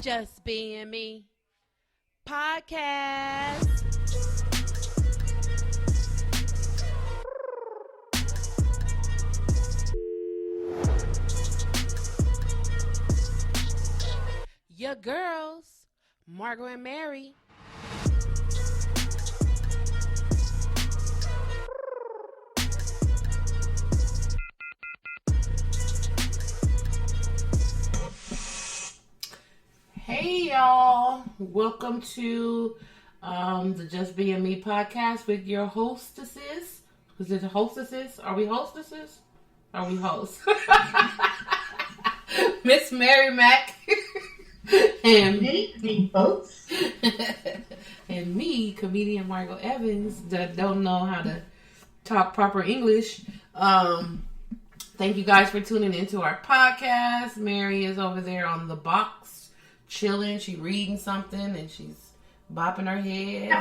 Just Being Me podcast. Your girls, Margot and Mary. Hey y'all, welcome to the Just Being Me podcast with your hostesses. Is it hostesses? Are we hostesses? Are we hosts? Miss Mary Mac and me, folks. And me, comedian Margot Evans, that don't know how to talk proper English. Thank you guys for tuning into our podcast. Mary is over there on the box chilling. She reading something and she's bopping her head.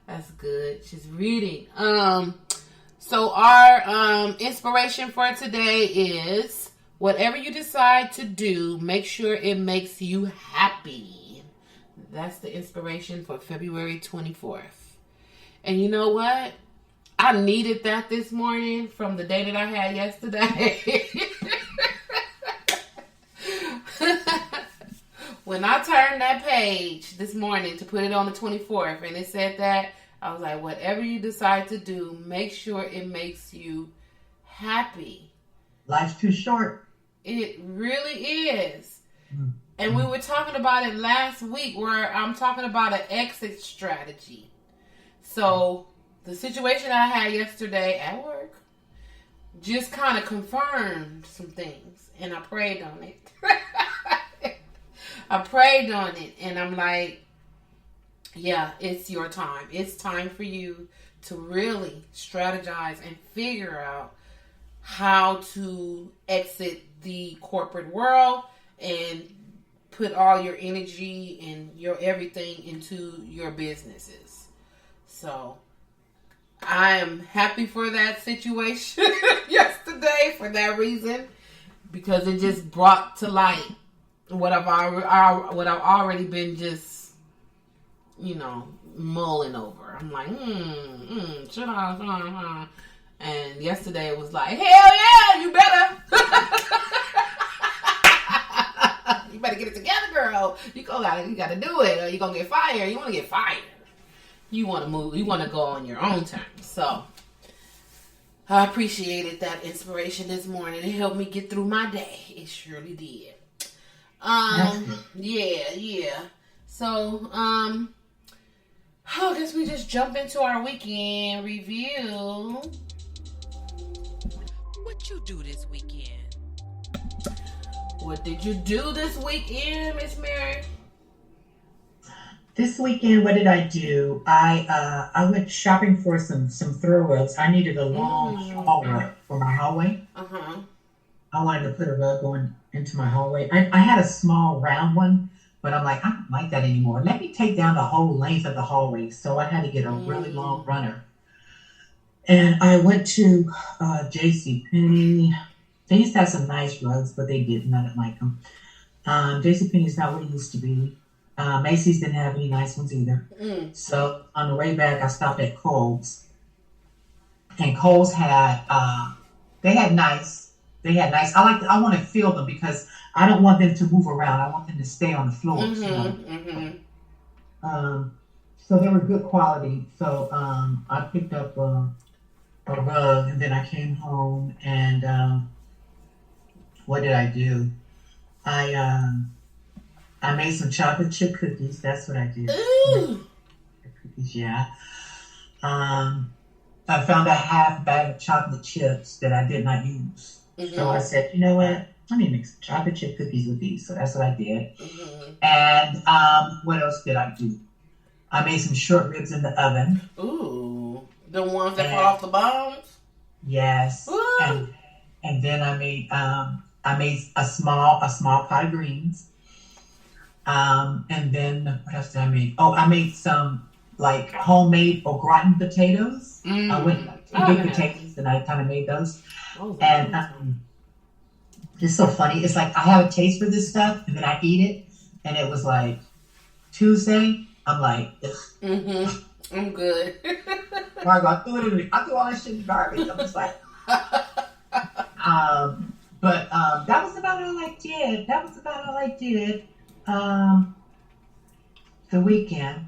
That's good. She's reading. So our inspiration for today is whatever you decide to do, make sure it makes you happy. That's the inspiration for February 24th. And you know what? I needed that this morning from the day that I had yesterday. When I turned that page this morning to put it on the 24th and it said that, I was like, whatever you decide to do, make sure it makes you happy. Life's too short. It really is. And we were talking about it last week where I'm talking about an exit strategy. So the situation I had yesterday at work just kind of confirmed some things. And I prayed on it. I prayed on it. And I'm like, yeah, it's your time. It's time for you to really strategize and figure out how to exit the corporate world and put all your energy and your everything into your businesses. So I am happy for that situation yesterday for that reason, because it just brought to light what I've already been just, mulling over. I'm like, should I? And yesterday it was like, hell yeah, you better. You better get it together, girl. You gotta do it, or you're gonna get fired. You want to get fired. You want to move. You want to go on your own terms. So I appreciated that inspiration this morning. It helped me get through my day. It surely did. Yeah. So, I guess we just jump into our weekend review. What you do this weekend? What did you do this weekend, Miss Mary? This weekend, what did I do? I went shopping for some throw rugs. I needed a long haul rug for my hallway. Uh-huh. I wanted to put a rug going into my hallway. I had a small round one, but I'm like, I don't like that anymore. Let me take down the whole length of the hallway. So I had to get a really long runner. And I went to JCPenney. They used to have some nice rugs, but they didn't. I didn't like them. JCPenney's not what it used to be. Macy's didn't have any nice ones either. So on the way back, I stopped at Kohl's. And Kohl's had, they had nice. I want to feel them because I don't want them to move around. I want them to stay on the floor. So they were good quality. So I picked up a rug, and then I came home and what did I do? I made some chocolate chip cookies. That's what I did. Ooh. Cookies, yeah. I found a half bag of chocolate chips that I did not use. So I said, you know what? Let me make some chocolate chip cookies with these. So that's what I did. And what else did I do? I made some short ribs in the oven. Ooh. The ones that fall off the bones? Yes. And then I made a small pot of greens. And then what else did I make? Oh, I made some like homemade au gratin potatoes. I went big potatoes and I kind of made those. And It's so funny. It's like I have a taste for this stuff, and then I eat it, and it was like Tuesday. I'm like, ugh. I'm good. Margot, I threw all this shit in the garbage. I'm just like, but that was about all I did. The weekend.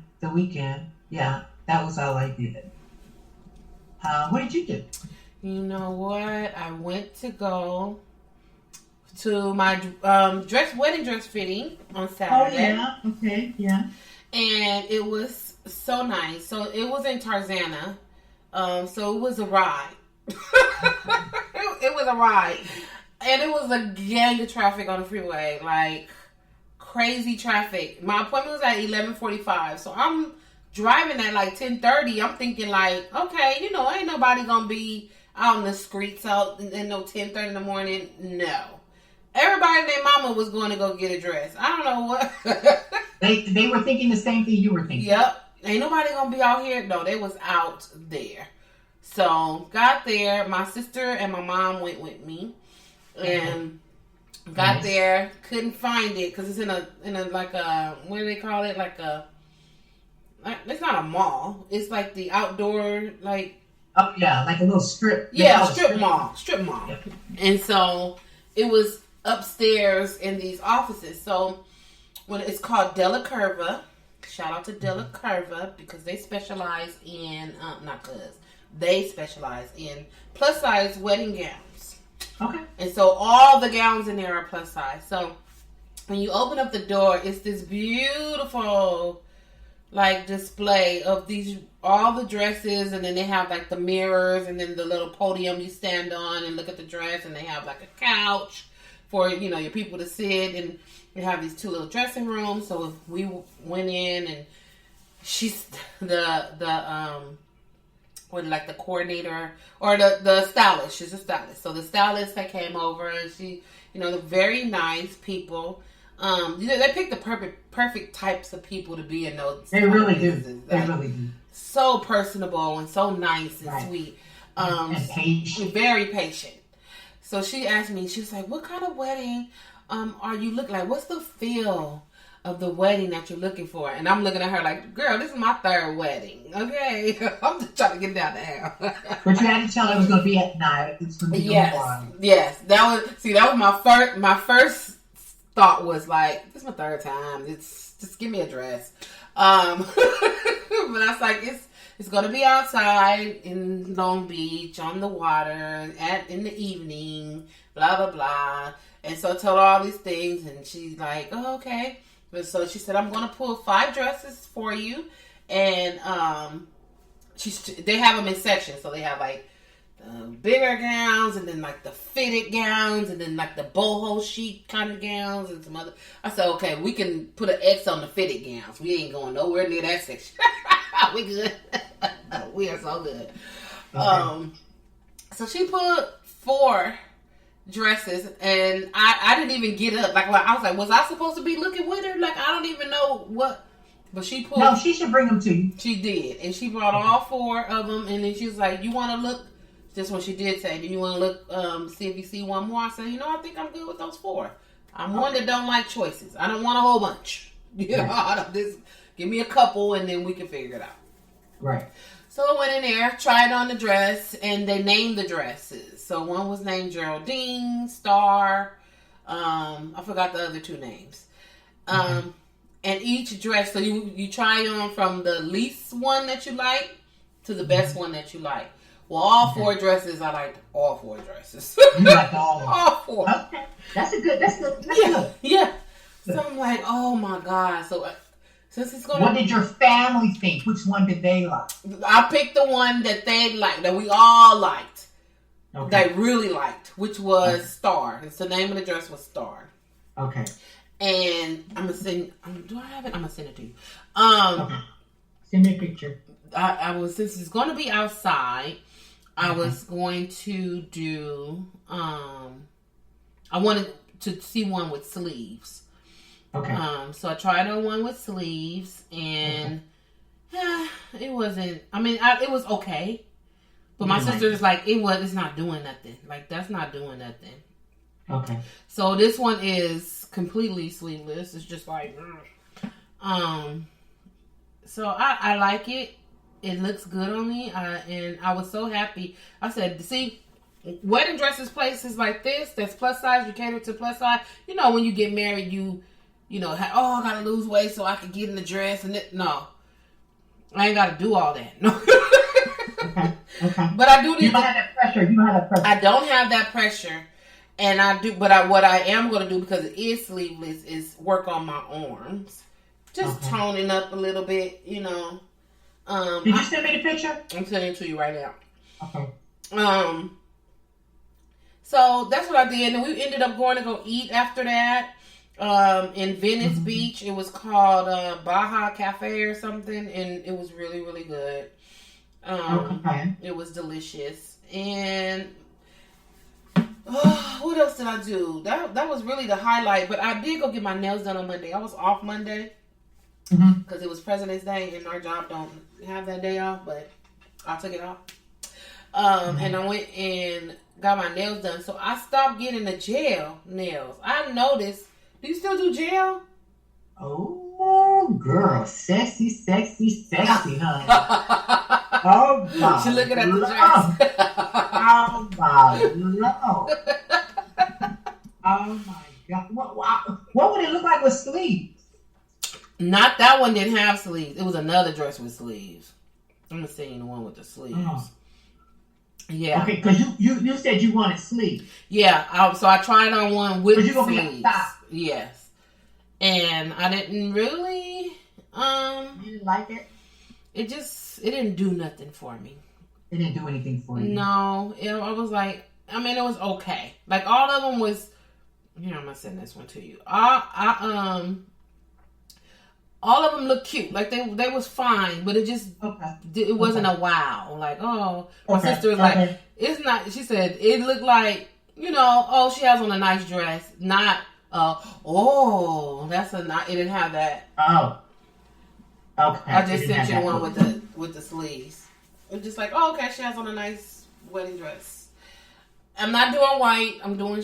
Yeah, that was all I did. What did you do? You know what? I went to go to my wedding dress fitting on Saturday. Oh yeah, okay, yeah. And it was so nice. So it was in Tarzana. So it was a ride. It was a ride. And it was a gang of traffic on the freeway. Like, crazy traffic. My appointment was at 11:45. So I'm driving at like 10:30. I'm thinking like, okay, you know, ain't nobody gonna be out in the streets out in no 10:30 in the morning. No. Everybody and their mama was going to go get a dress. I don't know what. They were thinking the same thing you were thinking. Yep. Ain't nobody gonna be out here. No, they was out there. So got there. My sister and my mom went with me, and got there. Couldn't find it because it's in a like a, what do they call it? Like a, it's not a mall. It's like the outdoor, like. Oh yeah, like a little strip. Yeah, strip mall. Yep. And so it was upstairs in these offices. So when it's called Della Curva, shout out to Della Curva because they specialize in they specialize in plus size wedding gowns. Okay. And so all the gowns in there are plus size. So when you open up the door, it's this beautiful like display of these all the dresses, and then they have like the mirrors, and then the little podium you stand on and look at the dress, and they have like a couch for, you know, your people to sit, and they have these two little dressing rooms. So we went in, and she's the coordinator or the stylist. She's a stylist. So the stylist that came over, and she, you know, the very nice people. They pick the perfect types of people to be in those. They really do. They really do. So personable and so nice and sweet. And patient. Very patient. So she asked me, she was like, what kind of wedding are you looking like? What's the feel of the wedding that you're looking for? And I'm looking at her like, girl, this is my third wedding. Okay. I'm just trying to get down there. But you had to tell her it was going to be at night. It's going to be Yes. That was my first thought was like, this is my third time. It's just give me a dress. But I was like, it's gonna be outside in Long Beach on the water in the evening, blah blah blah. And so I told her all these things, and she's like, oh, okay. But so she said, I'm gonna pull 5 dresses for you, and they have them in sections. So they have like bigger gowns, and then like the fitted gowns, and then like the boho chic kind of gowns, and some other. I said, okay, we can put an X on the fitted gowns. We ain't going nowhere near that section. We good. We are so good. Okay. So she put 4 dresses, and I didn't even get up. Like, I was like, was I supposed to be looking with her? Like, I don't even know what. But she pulled. No, she should bring them to you. She did, and she brought all 4 of them, and then she was like, you want to look. Just what she did say, do you want to look, see if you see one more? I said, you know, I think I'm good with those 4. I'm one that don't like choices. I don't want a whole bunch. You know, just give me a couple, and then we can figure it out. Right. So I went in there, tried on the dress, and they named the dresses. So one was named Geraldine, Star. I forgot the other 2 names. And each dress, so you try on from the least one that you like to the best one that you like. Well, all 4 dresses, I liked all 4 dresses. You liked all of them? All 4. Okay. That's good. Yeah. So I'm like, oh my God. So since it's going to... What did your family think? Which one did they like? I picked the one that they liked, that we all liked. Okay. They really liked, which was Star. It's the name of the dress was Star. Okay. And I'm going to send... do I have it? I'm going to send it to you. Okay. Send me a picture. Since it's going to be outside... I was going to do, I wanted to see one with sleeves. Okay. So I tried on one with sleeves, and it wasn't, it was okay. But my sister was like, it's not doing nothing. Like, that's not doing nothing. Okay. So this one is completely sleeveless. It's just like, so I like it. It looks good on me, and I was so happy. I said, see, wedding dresses places like this, that's plus size, you cater to plus size. You know, when you get married, you know, I gotta lose weight so I can get in the dress. And no, I ain't gotta do all that. No. Okay. But I do need You don't have that pressure. You don't have that pressure. I don't have that pressure. And I do, but what I am going to do, because it is sleeveless, is work on my arms. Just toning up a little bit, you know. Did you send me the picture? I'm sending it to you right now. Okay. So that's what I did. And we ended up going to go eat after that in Venice Beach. It was called Baja Cafe or something. And it was really, really good. It was delicious. And what else did I do? That was really the highlight. But I did go get my nails done on Monday. I was off Monday because it was President's Day, and our job don't have that day off, but I took it off. And I went and got my nails done. So I stopped getting the gel nails. I noticed. Do you still do gel? Oh, girl. Sexy, honey. Oh, my She looking at the dress. Oh, my Lord. Oh, my God. What would it look like with sleeves? Not that one didn't have sleeves. It was another dress with sleeves. I'm going to say the one with the sleeves. Oh. Yeah. Okay, because you said you wanted sleeves. Yeah, so I tried on one with sleeves. But you're going to be outside. Yes. And I didn't really... You didn't like it? It didn't do nothing for me. It didn't do anything for you? No. I was like... I mean, it was okay. Like, all of them was... Here, I'm going to send this one to you. All of them looked cute. Like, they was fine, but it just... It wasn't a wow. Like, oh... My sister was like... It's not... She said, it looked like... You know, oh, she has on a nice dress. Not... that's a not... It didn't have that. Oh. Okay. I just sent you one with the sleeves. It's just like, oh, okay, she has on a nice wedding dress. I'm not doing white. I'm doing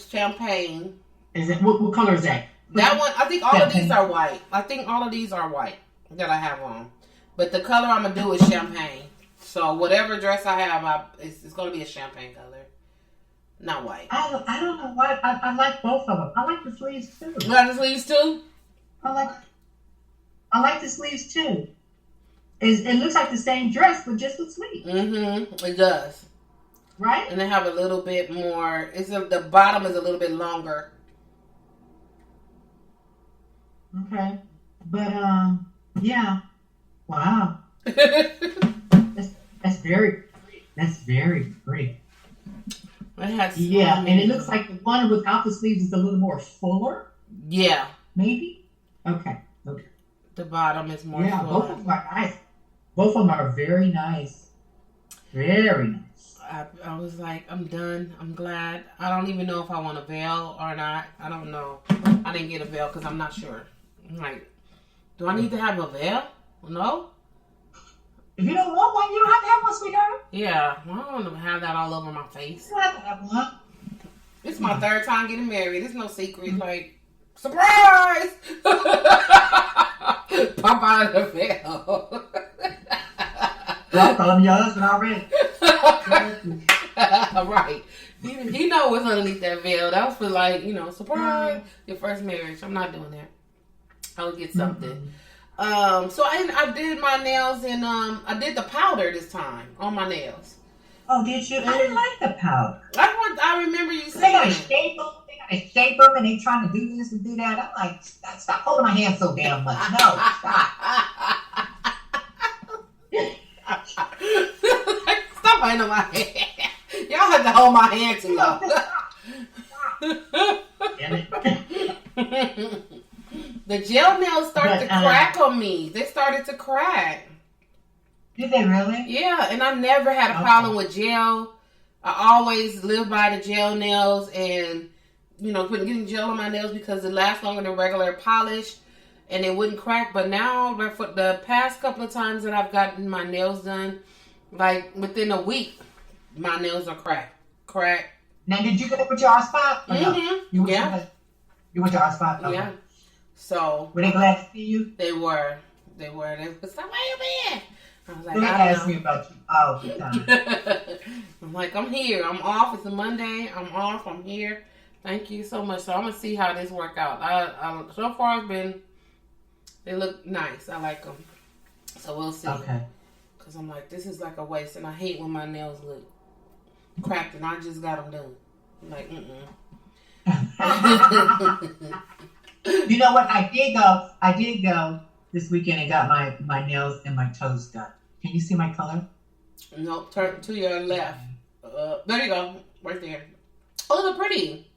champagne. Is it what color is that? That one, I think all of these are white. I think all of these are white that I have on. But the color I'm gonna do is champagne. So whatever dress I have, it's gonna be a champagne color, not white. I don't know why. I like both of them. I like the sleeves too. You like the sleeves too? I like the sleeves too. It looks like the same dress, but just with sleeves. It does. Right? And they have a little bit more. The bottom is a little bit longer. Okay. But yeah. Wow. That's very pretty. That's very pretty. And it looks like the one without the sleeves is a little more fuller. Yeah. Maybe? Okay. The bottom is more fuller. Both of them are nice. Both of them are very nice. Very nice. I was like, I'm done. I'm glad. I don't even know if I want a veil or not. I don't know. I didn't get a veil because I'm not sure. I'm like, do I need to have a veil? No? If you don't want one, you don't have to have one, sweetheart. Yeah. Well, I don't want to have that all over my face. You don't have to have one. It's my third time getting married. It's no secret. Like, surprise! Pop out of the veil. Y'all call him your husband already. Right. He know what's underneath that veil. That was for like, surprise. Your first marriage. I'm not doing that. I would get something. So I did my nails and I did the powder this time on my nails. Oh, did you? I didn't like the powder. I remember you saying. They gotta shape them and they trying to do this and do that. I'm like, stop holding my hand so damn much. No, stop. Stop holding my hand. Y'all have to hold my hand too long. The gel nails started to crack on me. They started to crack. Did they really? Yeah, and I never had a problem with gel. I always lived by the gel nails and, getting gel on my nails because it lasts longer than regular polish and it wouldn't crack. But now, for the past couple of times that I've gotten my nails done, like within a week, my nails are cracked. Crack. Now, did you go with your art spot? Or no? You went Yeah. to, you went to art spot? Okay. Yeah. So. Were they glad to see you? They were. They was like, where you been? I was like, They I asked me about you all the time. I'm like, I'm here. I'm off. It's a Monday. I'm off. I'm here. Thank you so much. So I'm gonna see how this work out. I so far it's been. They look nice. I like them. So we'll see. Okay. Cause I'm like, this is like a waste, and I hate when my nails look cracked, and I just got them done. I'm like, You know what? I did go this weekend and got my nails and my toes done. Can you see my color? Nope. Turn to your left. There you go. Right there. Oh, they're pretty.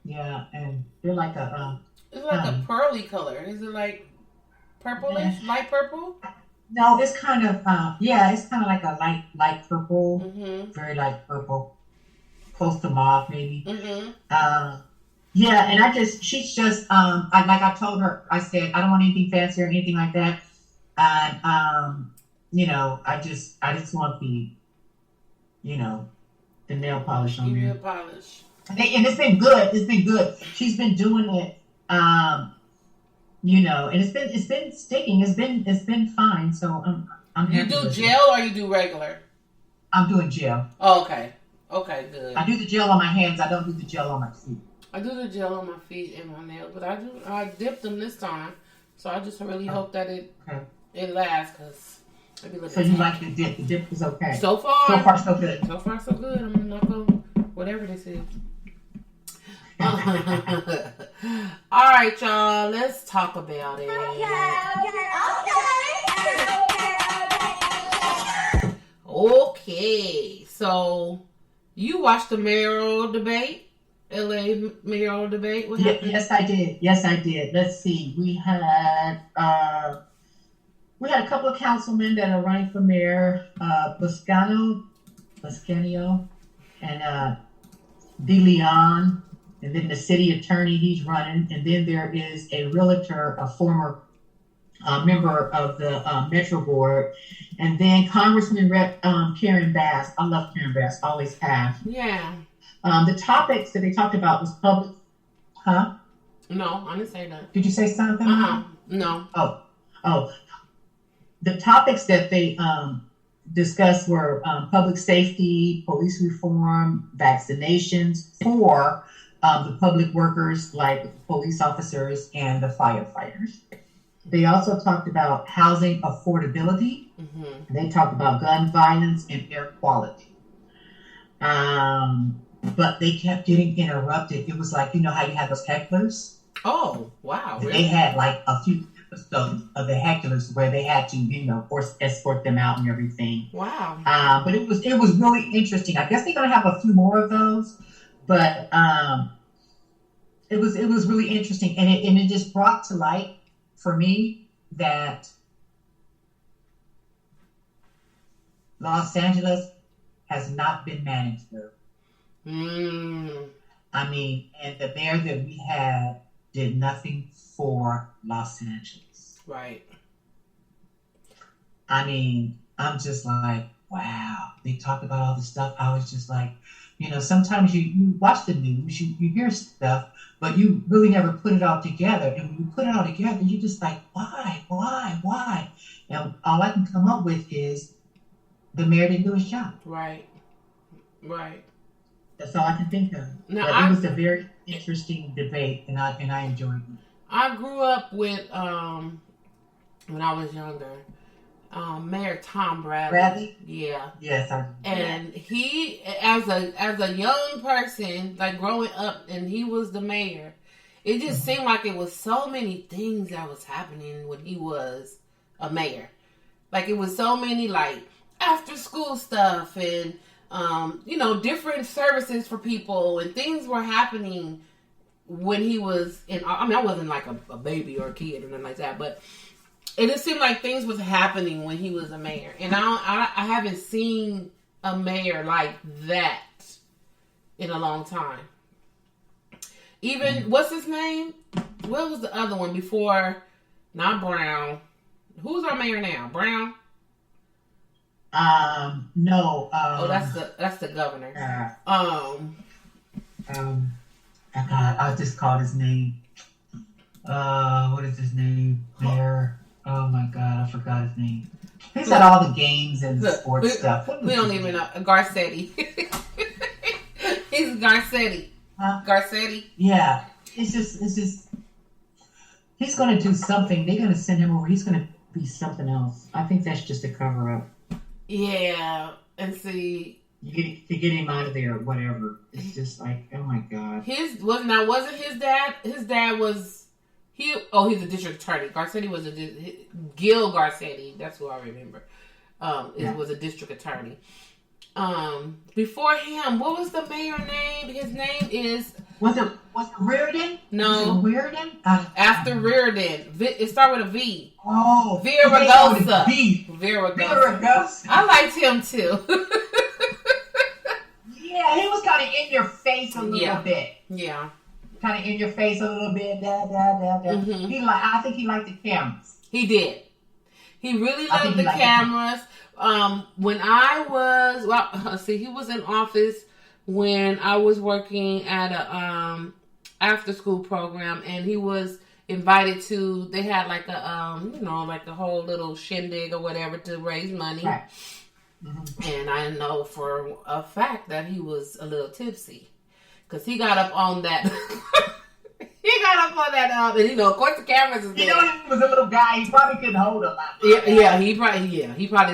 Yeah, and they're like a It's like a pearly color. Is it like purplish, light purple? No, it's kind of it's kind of like a light purple, very light purple, close to mauve maybe. Yeah, and she's just I told her, I said I don't want anything fancy or anything like that, and I just want the the nail polish on there. Nail polish. And it's been good. It's been good. She's been doing it, and it's been sticking. It's been fine. So I'm You happy do with gel it. or you do regular? I'm doing gel. Oh, okay. Okay, good. I do the gel on my hands. I don't do the gel on my feet. I do the gel on my feet and my nails, but I dipped them this time, so I just really hope that it lasts, because it be looking. So you like the dip? The dip is okay. So far, so good. So far, so good. I'm not gonna whatever this is. All right, y'all. Let's talk about it. Okay. So you watched the mayoral debate, LA mayoral debate. What happened? Yes, I did. Yes, I did. Let's see. We had a couple of councilmen that are running for mayor, Buscanio, and De Leon, and then the city attorney, he's running, and then there is a realtor, a former member of the Metro Board, and then Congressman Rep Karen Bass. I love Karen Bass, always have. Yeah. The topics that they talked about was public. Huh? No, I didn't say that. Did you say something? No. Oh. The topics that they discussed were public safety, police reform, vaccinations for the public workers like police officers and the firefighters. They also talked about housing affordability. They talked about gun violence and air quality. But they kept getting interrupted. It was like, you know how you have those hecklers? Oh, wow. Really? They had like a few episodes of the hecklers where they had to, escort them out and everything. Wow. But it was really interesting. I guess they're gonna have a few more of those, but it was really interesting, and it just brought to light for me that Los Angeles has not been managed well. I mean, and the mayor that we had did nothing for Los Angeles. Right. I mean, I'm just like, wow. They talk about all the stuff. I was just like, sometimes you watch the news, you hear stuff, but you really never put it all together. And when you put it all together, you're just like, why? And all I can come up with is the mayor didn't do his job. Right. That's all I can think of. Now, but it was a very interesting debate, and I enjoyed it. I grew up with, when I was younger, Mayor Tom Bradley. Bradley? Yeah. Yes, and he, as a young person, like growing up, and he was the mayor, it just seemed like it was so many things that was happening when he was a mayor. Like, it was so many, like, after school stuff and, different services for people, and things were happening when he was I wasn't like a baby or a kid or nothing like that, but it just seemed like things was happening when he was a mayor. And I haven't seen a mayor like that in a long time. Even, what's his name? What was the other one before? Not Brown. Who's our mayor now? Brown? No. Oh, that's the governor. God, I just called his name. What is his name? Mayor. Oh my God, I forgot his name. He's at all the games and sports stuff. We don't even know. Garcetti. He's Garcetti. Huh? Garcetti. Yeah. It's just. He's going to do something. They're going to send him over. He's going to be something else. I think that's just a cover up. Yeah, and see. To get him out of there or whatever. It's just like, oh my God. Wasn't his dad? His dad was he's a district attorney. Garcetti was Gil Garcetti. That's who I remember. Was a district attorney. Before him, what was the mayor name? His name is was it Reardon? No, was it Reardon? After Reardon, it started with a V. Oh, Villaraigosa. Villaraigosa. I liked him too. Yeah, he was kind of in your face a little bit. Yeah. Kind of in your face a little bit. Mm-hmm. I think he liked the cameras. He did. He really loved the cameras. When I was, he was in office when I was working at a after school program, and he was invited to. They had like a like a whole little shindig or whatever to raise money. Right. Mm-hmm. And I know for a fact that he was a little tipsy because he got up on that. And of course the cameras is there. He was a little guy. He probably couldn't hold a lot. He probably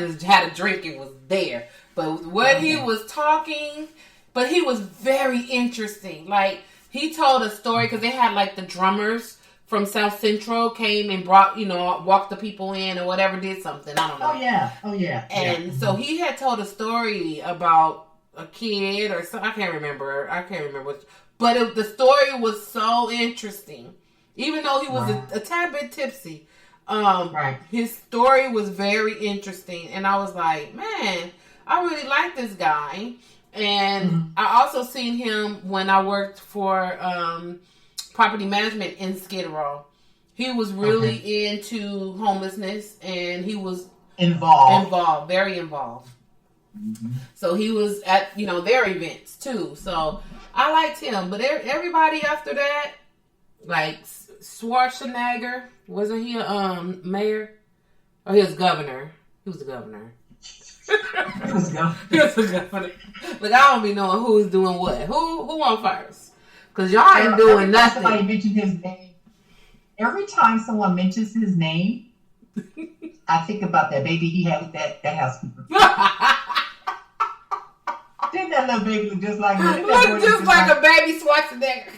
just had a drink and was there. But when he was talking, but he was very interesting. Like he told a story because they had like the drummers from South Central came and brought, walked the people in or whatever, did something. I don't know. Oh, yeah. And so he had told a story about a kid or something. I can't remember. But the story was so interesting. Even though he was a tad bit tipsy. His story was very interesting. And I was like, man, I really like this guy. And I also seen him when I worked for property management in Skid Row. He was really into homelessness, and he was very involved. Mm-hmm. So he was at their events too. So I liked him, but everybody after that, like Schwarzenegger, wasn't he a mayor? Oh, he was governor. He was the governor. He was the governor. But I don't be knowing who's doing what. Who on first? Because y'all ain't doing nothing. Somebody mentioned his name. Every time someone mentions his name, I think about that baby he had with that housekeeper. Didn't that little baby look just like him? Look just like a baby Schwarzenegger.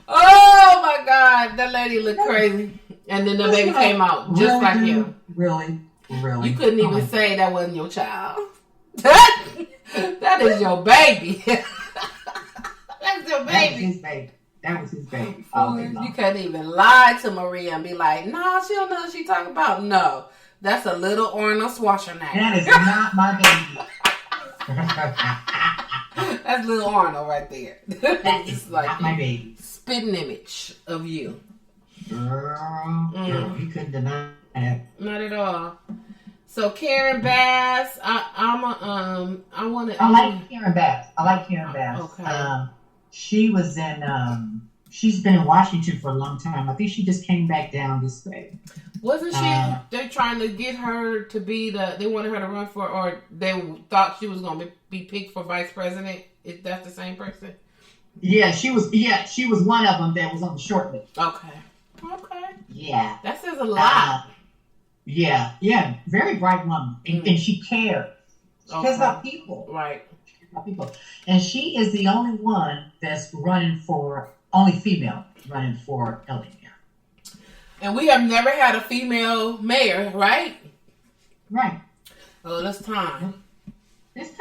Oh my God, that lady looked crazy. And then the baby came out just like him. Really? You couldn't even say that wasn't your child. That is your baby. That's your baby. That was his baby. You couldn't even lie to Maria and be like, no, she don't know what she's talking about. No, that's a little Arnold Schwarzenegger. That is not my baby. That's little Arnold right there. That is like not my baby. Spitting image of you. Girl, you couldn't deny that. Not at all. So Karen Bass, I like Karen Bass. Okay. She was in. She's been in Washington for a long time. I think she just came back down this way. Wasn't she? They're trying to get her to be they wanted her to run for, or they thought she was going to be picked for vice president. Is that the same person? Yeah, she was. Yeah, she was one of them that was on the short list. Okay. Yeah, that says a lot. Yeah, very bright woman, and she cares. She cares about people, right? About people, and she is the only one that's only female running for LA mayor. And we have never had a female mayor, right? Right. Oh, that's time. It's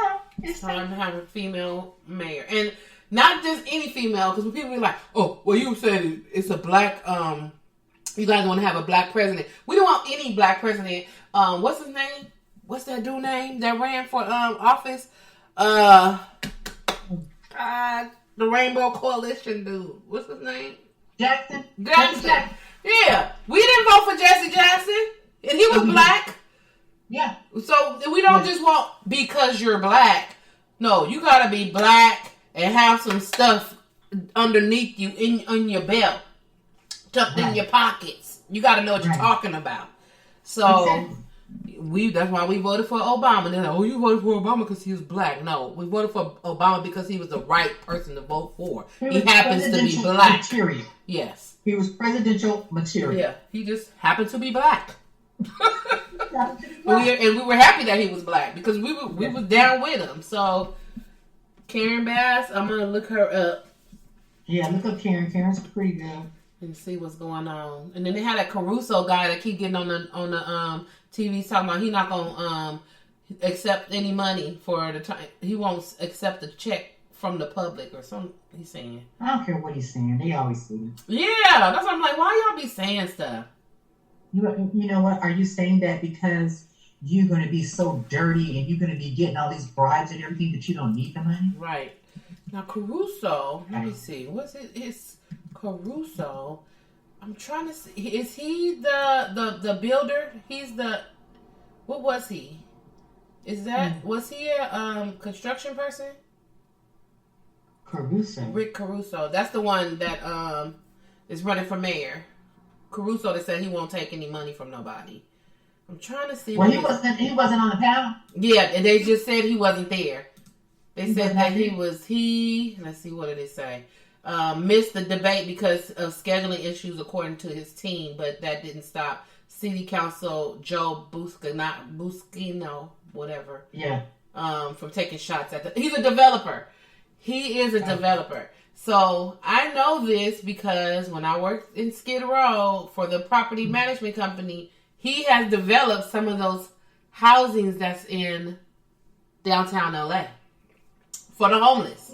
time to have a female mayor, and not just any female. Because when people be like, "Oh, well, you said it's a black." You guys want to have a black president. We don't want any black president. What's his name? What's that dude name that ran for office? The Rainbow Coalition dude. What's his name? Jackson. Yeah. We didn't vote for Jesse Jackson. And he was black. Yeah. So we don't just want because you're black. No, you gotta be black and have some stuff underneath you in your belt, tucked in your pockets. You gotta know what you're talking about. So that's why we voted for Obama. They're like, oh, you voted for Obama because he was black. No, we voted for Obama because he was the right person to vote for. He happens to be black. Material. Yes. He was presidential material. Yeah, he just happened to be black. We were happy that he was black because we was down with him. So Karen Bass, I'm gonna look her up. Yeah, look up Karen. Karen's pretty good. And see what's going on. And then they had that Caruso guy that keep getting on the TV talking about he not gonna accept any money for the time. He won't accept the check from the public or something. He's saying. I don't care what he's saying. They always say it. Yeah, that's what I'm like. Why y'all be saying stuff? You know what? Are you saying that because you're going to be so dirty and you're going to be getting all these bribes and everything that you don't need the money? Right. Now, Caruso, let me see. What's it? It's Caruso. I'm trying to see. Is he the builder? He's the... What was he? Is that... Was he a construction person? Caruso. Rick Caruso. That's the one that is running for mayor. Caruso that said he won't take any money from nobody. I'm trying to see. Well, he wasn't on the panel. Yeah, and they just said he wasn't there. They said that let's see, what did it say? Missed the debate because of scheduling issues according to his team, but that didn't stop City Council Joe Buscino, whatever. Yeah. From taking shots at he's a developer. He is a developer. So I know this because when I worked in Skid Row for the property management company, he has developed some of those housings that's in downtown LA for the homeless.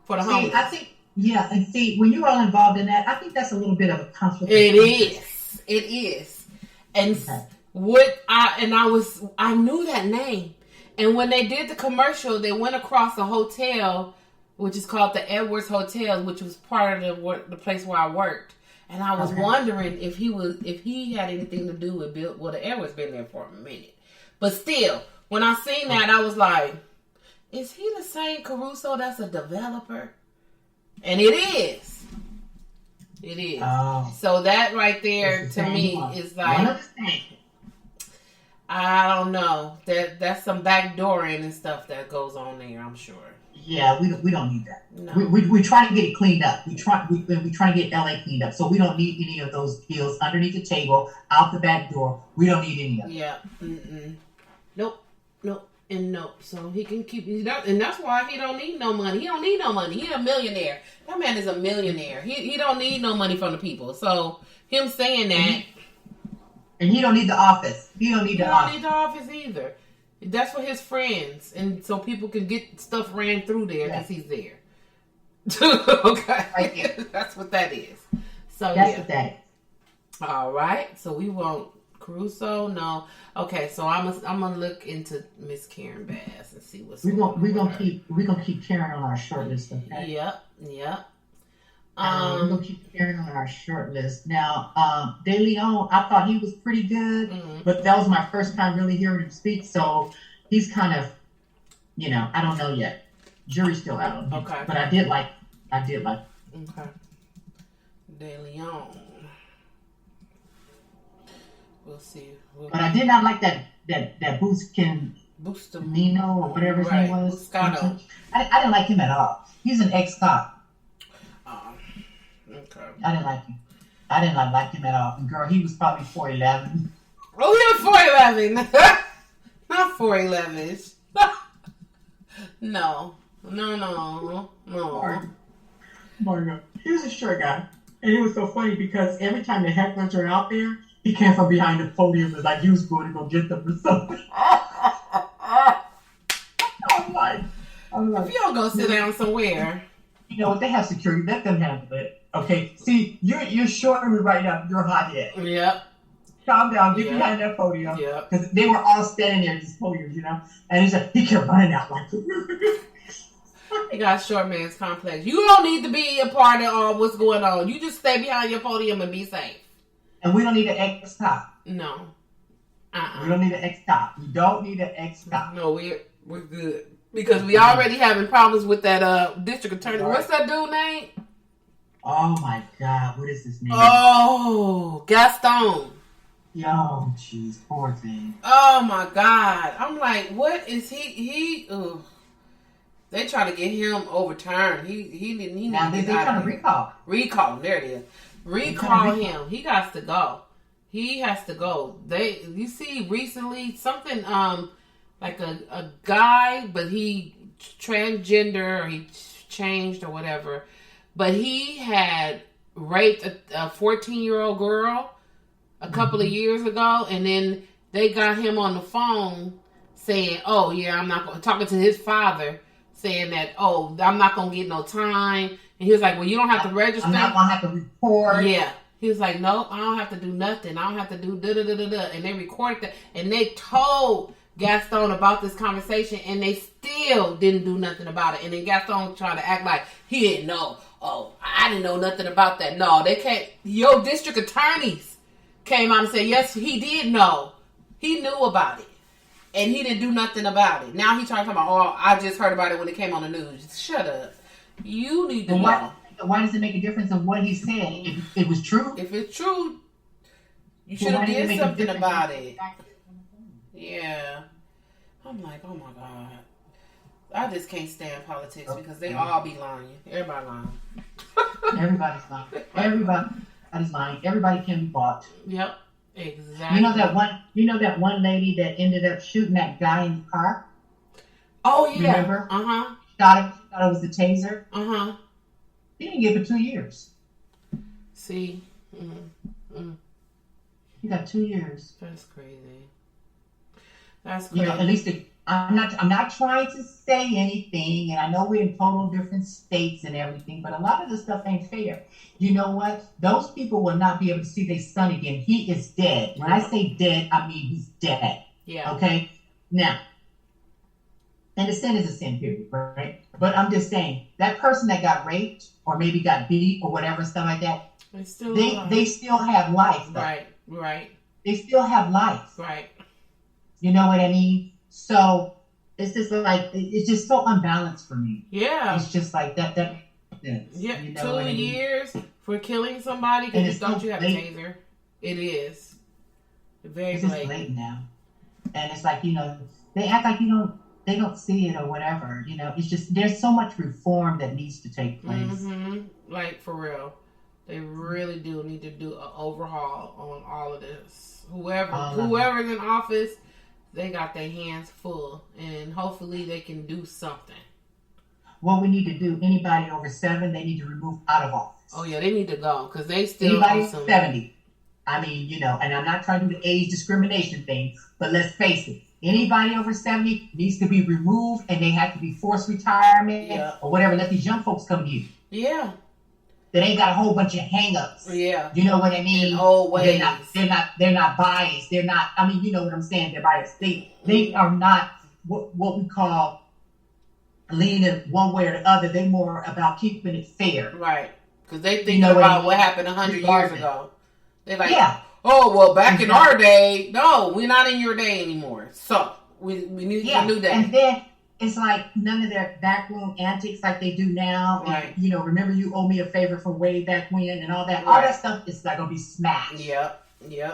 I think, and see, when you're all involved in that, I think that's a little bit of a conflict. It is. And I knew that name. And when they did the commercial, they went across a hotel, which is called the Edwards Hotel, which was part of the place where I worked. And I was wondering if he had anything to do with Bill. Well, the Edwards been there for a minute, but still, when I seen that, I was like, "Is he the same Caruso that's a developer?" And it is. It is. So that right there to me is like, I don't know. That's some backdooring and stuff that goes on there, I'm sure. Yeah, we don't need that. No. We try to get it cleaned up. We try to get LA cleaned up. So we don't need any of those deals underneath the table, out the back door. We don't need any of them. Yeah. Nope. And nope. So he can keep and that's why he don't need no money. He don't need no money. He's a millionaire. That man is a millionaire. He don't need no money from the people. So him saying that. And he don't need the office. He don't need the office either. That's for his friends, and so people can get stuff ran through there because he's there. Okay, right. That's what that is. So that's what that is. All right. So we want Caruso. No. Okay. So I'm gonna look into Miss Karen Bass and see what's. We're gonna keep Karen on our short list. Okay. Yep. We're gonna keep Karen on our short list. Now, De Leon, I thought he was pretty good, but that was my first time really hearing him speak. So he's kind of, I don't know yet. Jury's still out on him. Okay. But I did like. Okay. De Leon. We'll see. But I did not like that Bustamino or whatever his name was. Buscano. I didn't like him at all. He's an ex-cop. Okay. I didn't like him. I didn't like him at all. And girl, he was probably 4'11". Oh, he was 4'11". Not 4'11". No. Margot. He was a short guy. And it was so funny because every time the hecklers are out there, he came from behind the podium and like he was going to go get them or something. I'm like, if you don't go sit down somewhere. You know what? They have security. Let them handle it. Okay. See, you're shorting me right now. You're hot head. Yep. Calm down. Get behind that podium. Yep. Because they were all standing there at this podium, And he kept running out like. He got short man's complex. You don't need to be a part of all what's going on. You just stay behind your podium and be safe. And we don't need an ex-cop. No. We don't need an ex-cop. We don't need an ex-cop. No, we're good. Because we already having problems with that district attorney. Right. What's that dude name? Oh my God, what is his name? Oh, Gaston. Yo, jeez, poor thing. Oh my God. I'm like, what is he they try to get him overturned. He didn't now they trying to recall. Recall, there it is. Recall him. He got to go. He has to go. You see recently something like a guy, but he transgender or he changed or whatever. But he had raped a 14-year-old girl a couple of years ago, and then they got him on the phone saying, "Oh yeah, I'm not going." Talking to his father, saying that, "Oh, I'm not going to get no time." And he was like, "Well, you don't have to register. I'm not going to have to report." Yeah, he was like, "Nope, I don't have to do nothing. I don't have to do da da da da da." And they recorded that, and they told Gaston about this conversation, and they still didn't do nothing about it. And then Gaston tried to act like he didn't know. Oh, I didn't know nothing about that. No, they can't. Your district attorneys came out and said, yes, he did know. He knew about it. And he didn't do nothing about it. Now he's trying to talk about, oh, I just heard about it when it came on the news. Shut up. You need to know. Why does it make a difference of what he said? If it was true? If it's true, you should have did something about it. Yeah. I'm like, oh my God. I just can't stand politics because they all be lying. Everybody lying. Everybody's lying. Everybody's lying. Everybody can be bought. Yep. Exactly. You know that one lady that ended up shooting that guy in the car? Oh yeah. Remember? Uh-huh. Thought it was the taser? Uh-huh. He didn't give it 2 years. See? He got 2 years. That's crazy. That's crazy. You know, at least I'm not trying to say anything, and I know we're in total different states and everything, but a lot of this stuff ain't fair. You know what? Those people will not be able to see their son again. He is dead. When I say dead, I mean he's dead. Yeah. Okay? Now, and the sin is a sin, period, right? But I'm just saying, that person that got raped or maybe got beat or whatever, stuff like that, they still have life. Though. Right. They still have life. Right. You know what I mean? So it's just like it's just so unbalanced for me. Yeah, it's just like that. Yeah, you know 2 years for killing somebody because you thought you had a taser. It is very it's just late now, and it's like they act like they don't see it or whatever. It's just there's so much reform that needs to take place. Mm-hmm. Like for real, they really do need to do an overhaul on all of this. Whoever's in office. They got their hands full, and hopefully they can do something. What we need to do, anybody over 7, they need to remove out of office. Oh, yeah, they need to go, because they still... Anybody 70. I mean, and I'm not trying to do the age discrimination thing, but let's face it. Anybody over 70 needs to be removed, and they have to be forced retirement or whatever. Let these young folks come here. Yeah. That ain't got a whole bunch of hang-ups. Yeah. You know what I mean? In old ways. They're not biased. They're not, I mean, you know what I'm saying? They're biased. They are not what we call leaning one way or the other. They're more about keeping it fair. Right. Because they think about what happened 100 years ago. They're like, oh, well, back in our day, no, we're not in your day anymore. So, we knew that. And then, it's like none of their backroom antics like they do now. Right. And, remember you owe me a favor from way back when and all that. Right. All that stuff is like going to be smashed. Yep.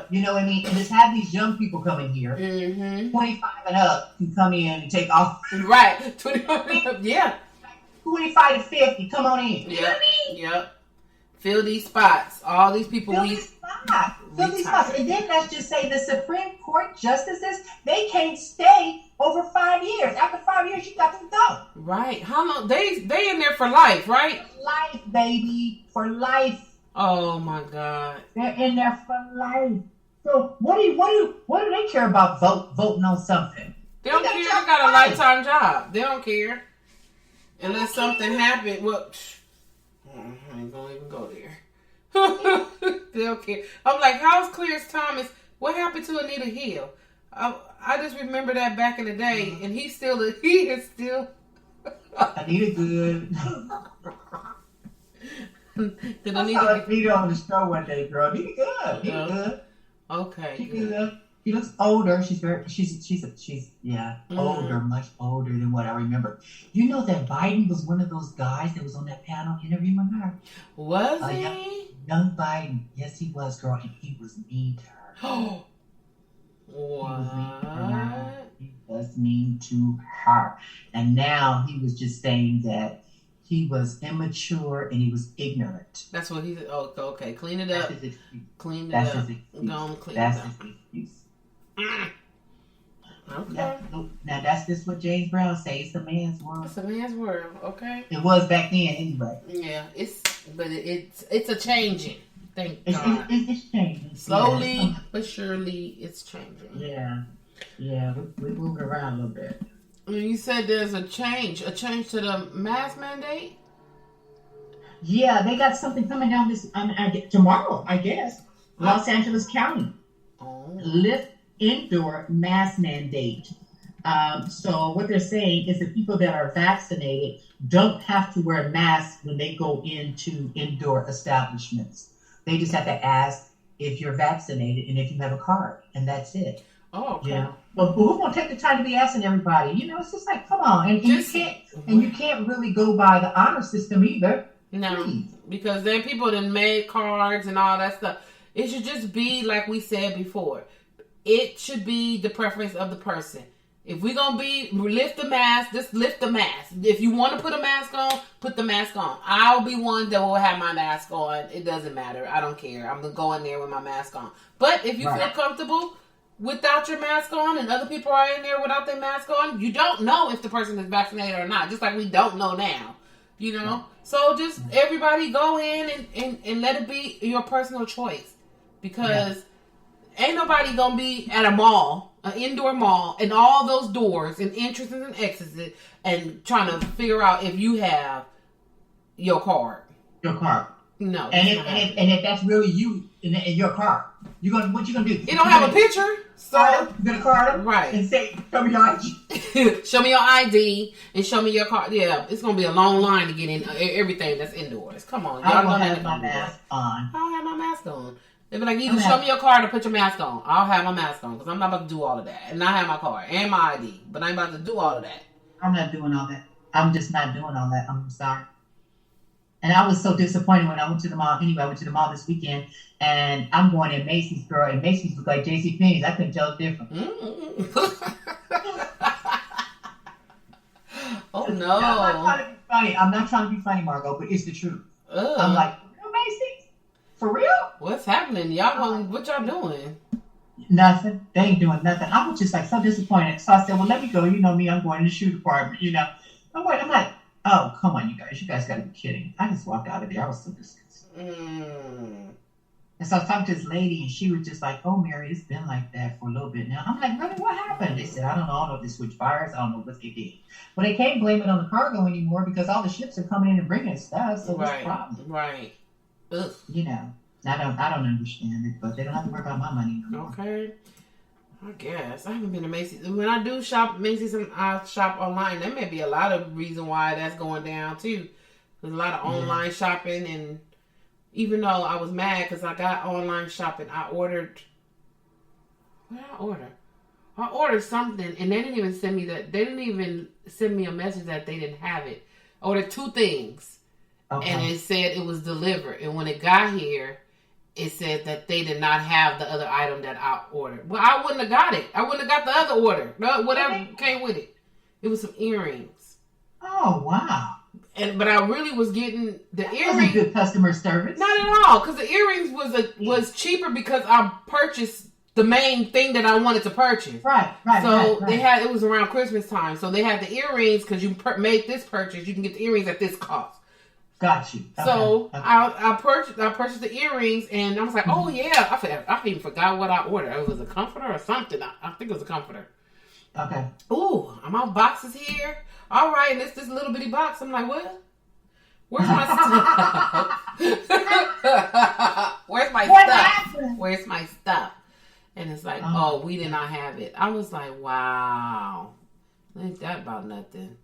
You know what I mean? And just have these young people come in here. Mm-hmm. 25 and up can come in and take off. Right. 25 and up, yeah. 25 to 50, come on in. Yep. You know what I mean? Yep. Fill these spots. All these people Fill these spots. And then let's just say the Supreme Court justices, they can't stay over 5 years. After 5 years, you got to go. Right. How long? They in there for life, right? For life, baby. For life. Oh my God. They're in there for life. So what do they care about voting on something? They don't care. They got a lifetime job. They don't care. Unless something happened. Well, I ain't gonna even go there. They don't care. I'm like, how's Clarence Thomas? What happened to Anita Hill? I just remember that back in the day, and he is still. Anita good. Did I saw Anita on the show one day, girl. Anita good. Okay. She good. He looks older. She's older, Mm. much older than what I remember. You know that Biden was one of those guys that was on that panel interviewing her. Was Young, he? young Biden. Yes, he was, girl, and he was mean to her. He was mean to her. What? He was mean to her. And now he was just saying that he was immature and he was ignorant. That's what he said. Oh, okay. Clean it That's up. his excuse. Clean it That's up. his excuse. Go on, clean That's it up. his excuse. Mm. Okay. Now that's just what James Brown says. It's a man's world. It's a man's world. Okay. It was back then, anyway. Yeah. It's a changing. Thank God. It's changing. Slowly Yeah. but surely, it's changing. Yeah. We moved around a little bit. You said there's a change to the mask mandate. Yeah, they got something coming down this tomorrow, I guess. Los Angeles County lift indoor mask mandate. So what they're saying is that people that are vaccinated don't have to wear masks when they go into indoor establishments. They just have to ask if you're vaccinated and if you have a card, and that's it. Oh, okay. Yeah. But who's gonna take the time to be asking everybody? It's just like, come on, and you can't really go by the honor system either. No, Please. because there are people that made cards and all that stuff. It should just be like we said before. It should be the preference of the person. If we're going to lift the mask, just lift the mask. If you want to put a mask on, put the mask on. I'll be one that will have my mask on. It doesn't matter. I don't care. I'm going to go in there with my mask on. But if you feel comfortable without your mask on and other people are in there without their mask on, you don't know if the person is vaccinated or not. Just like we don't know now. So just everybody go in and let it be your personal choice. Because ain't nobody going to be at a mall, an indoor mall, and all those doors and entrances and exits and trying to figure out if you have your card. Your card. No. And if that's really you in your card, what you gonna do? It don't have a picture. So you're gonna card them, right? And say, "Show me your ID." Show me your ID and show me your card. Yeah, it's gonna be a long line to get in everything that's indoors. Come on, y'all I don't have my mask on. I don't have my mask on. They be like, either show me your card or put your mask on. I'll have my mask on because I'm not about to do all of that. And I have my card and my ID, but I ain't about to do all of that. I'm not doing all that. I'm just not doing all that. I'm sorry. And I was so disappointed when I went to the mall. Anyway, I went to the mall this weekend, and I'm going in Macy's, girl, and Macy's looked like JCPenney's. I couldn't tell the difference. Oh, no. I'm not trying to be funny, Margot, but it's the truth. I'm like, Macy's? For real? What's happening? What y'all doing? Nothing. They ain't doing nothing. I was just like so disappointed. So I said, well, let me go. You know me, I'm going to the shoe department, I'm like, oh, come on, you guys. You guys got to be kidding. I just walked out of there. I was so disgusted. And so I was talking to this lady, and she was just like, oh, Mary, it's been like that for a little bit now. I'm like, really? What happened? They said, I don't know. I don't know if they switched buyers. I don't know what they did. But they can't blame it on the cargo anymore because all the ships are coming in and bringing stuff. So what's the problem? Right. Ugh. I don't understand it, but they don't have to worry about my money no more. Okay. I guess. I haven't been to Macy's. When I do shop Macy's and I shop online, there may be a lot of reason why that's going down too. There's a lot of online shopping, and even though I was mad because I got online shopping, I ordered. What did I order? I ordered something, and they didn't even send me that. They didn't even send me a message that they didn't have it. I ordered 2 things, and it said it was delivered. And when it got here, it said that they did not have the other item that I ordered. Well, I wouldn't have got it. I wouldn't have got the other order. No, whatever came with it. It was some earrings. Oh, wow. But I really was getting the earrings. That was good customer service. Not at all, because the earrings was cheaper because I purchased the main thing that I wanted to purchase. Right. So they had, it was around Christmas time, so they had the earrings because you made this purchase. You can get the earrings at this cost. Got you. Okay. So I purchased the earrings, and I was like, oh yeah, I even forgot what I ordered. It was a comforter or something. I think it was a comforter. Okay. Ooh, my box is here. All right, and it's this little bitty box. I'm like, what? Where's my stuff? Where's my stuff? Happened? Where's my stuff? And it's like, oh, we did not have it. I was like, wow, ain't that about nothing?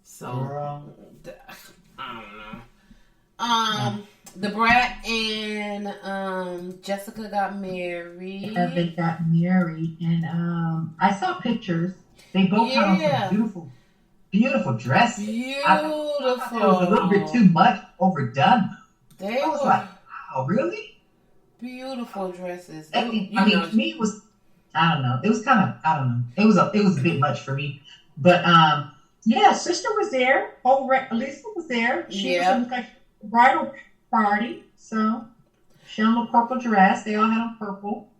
So. Girl. I don't know. The Brat and Jessica got married. They got married, and I saw pictures. They both had on some beautiful, beautiful dresses. Beautiful. I thought it was a little bit too much overdone. I was like, wow, really? Beautiful dresses. To me, it was, I don't know. It was kind of, I don't know. It was a bit much for me. But, yeah, sister was there. Lisa was there. She was in like a bridal party. So, she had a little purple dress. They all had on purple.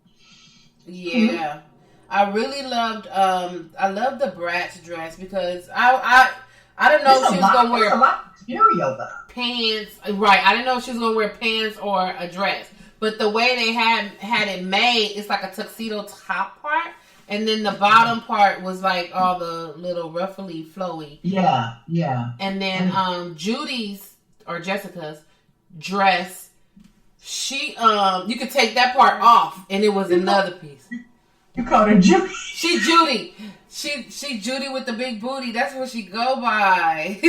Yeah. I really loved, I loved the Brat's dress because I didn't know if she was going to wear a lot of material, though. Pants. Right. I didn't know if she was going to wear pants or a dress. But the way they had it made, it's like a tuxedo top part. And then the bottom part was like all the little ruffly, flowy. Yeah, yeah. And then Judy's or Jessica's dress, she you could take that part off and it was another piece. You called her Judy. She Judy. She Judy with the big booty. That's what she go by.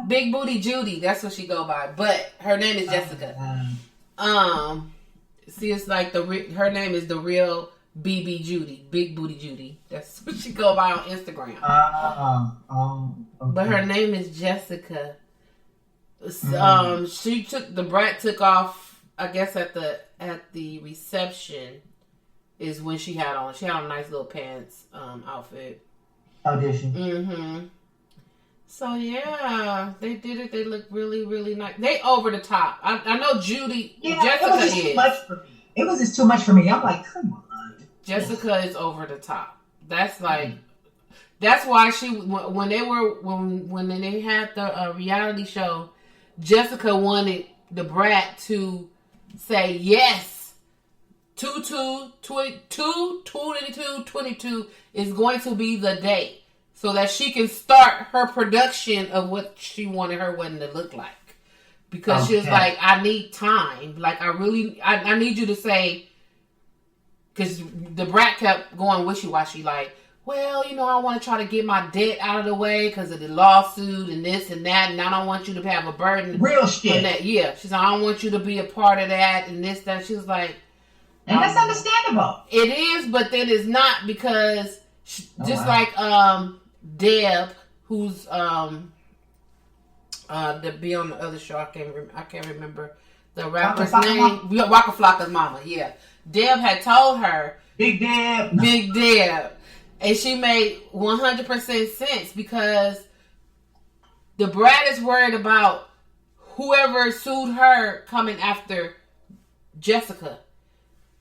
Big booty Judy. That's what she go by. But her name is Jessica. See, it's like her name is the real BB Judy. Big booty Judy. That's what she go by on Instagram. Okay. But her name is Jessica. The Brat took off. I guess at the reception is when she had on a nice little pants outfit. Audition. Mm-hmm. So yeah, they did it. They look really, really nice. They over the top. I know Judy. Yeah, Jessica it was just too much for me. It was just too much for me. I'm like, come on. Jessica is over the top. That's like, that's why when they had the reality show, Jessica wanted the Brat to say yes. 22 is going to be the date. So that she can start her production of what she wanted her wedding to look like. Because she was like, I need time. Like, I need you to say, because the Brat kept going wishy-washy, like, well, I want to try to get my debt out of the way because of the lawsuit and this and that, and I don't want you to have a burden. Real shit. That. Yeah. She's like, I don't want you to be a part of that and this, that. She was like. And that's understandable. It is, but then it's not because like Deb, who's that be on the other show. I can't remember the rapper's name. Waka Flocka's mama. Yeah, Deb had told her Big Deb, and she made 100% sense because the Brat is worried about whoever sued her coming after Jessica,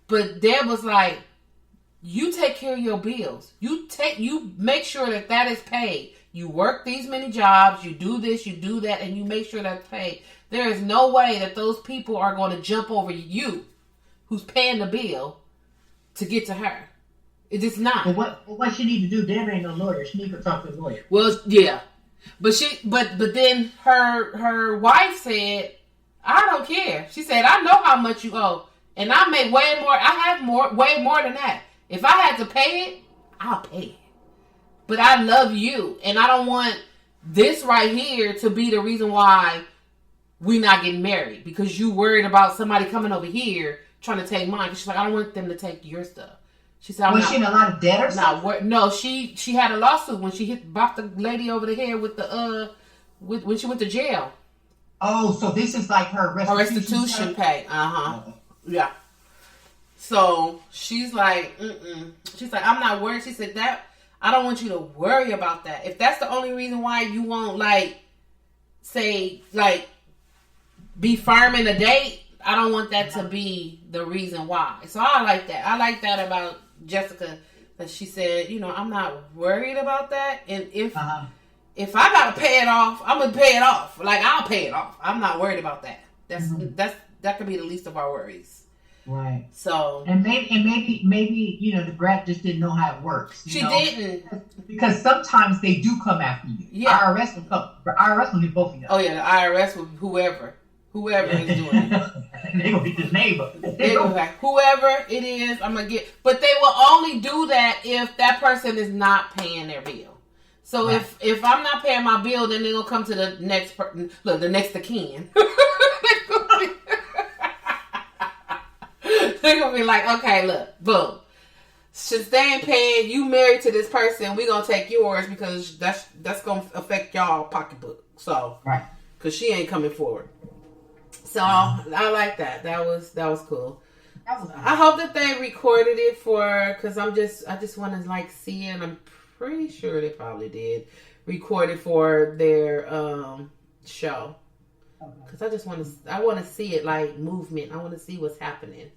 but Deb was like, you take care of your bills. You make sure that is paid. You work these many jobs. You do this, you do that, and you make sure that's paid. There is no way that those people are going to jump over you, who's paying the bill, to get to her. It is not. But what she need to do? Deb ain't no lawyer. She need to talk to a lawyer. Well, yeah, but then her wife said, I don't care. She said, I know how much you owe, and I make way more. I have way more than that. If I had to pay it, I'll pay it. But I love you. And I don't want this right here to be the reason why we're not getting married. Because you worried about somebody coming over here trying to take mine. She's like, I don't want them to take your stuff. She said, was she in a lot of debt or something? No, she had a lawsuit when she bopped the lady over the head with when she went to jail. Oh, so this is like her restitution pay. Uh-huh. Oh. Yeah. So she's like, She's like, I'm not worried. She said that I don't want you to worry about that. If that's the only reason why you won't be firm in a date, I don't want that to be the reason why. So I like that. I like that about Jessica, that she said, I'm not worried about that. And if I gotta pay it off, I'm gonna pay it off. Like, I'll pay it off. I'm not worried about that. That could be the least of our worries. Right. So and maybe the Brat just didn't know how it works. She didn't, because sometimes they do come after you. Yeah. IRS will come. The IRS will get both of you. Oh yeah, the IRS will whoever is doing it. They gonna be the neighbor. Whoever it is, I'm gonna get. But they will only do that if that person is not paying their bill. So if I'm not paying my bill, then it'll come to the next the next of kin. They're gonna be like, okay, look, boom. Since they ain't paying, you married to this person, we gonna take yours because that's gonna affect y'all pocketbook. So, right, because she ain't coming forward. So I like that. That was cool. I hope that they recorded it because I just want to like see it. And I'm pretty sure they probably did record it for their show. Because I want to see it like movement. I want to see what's happening.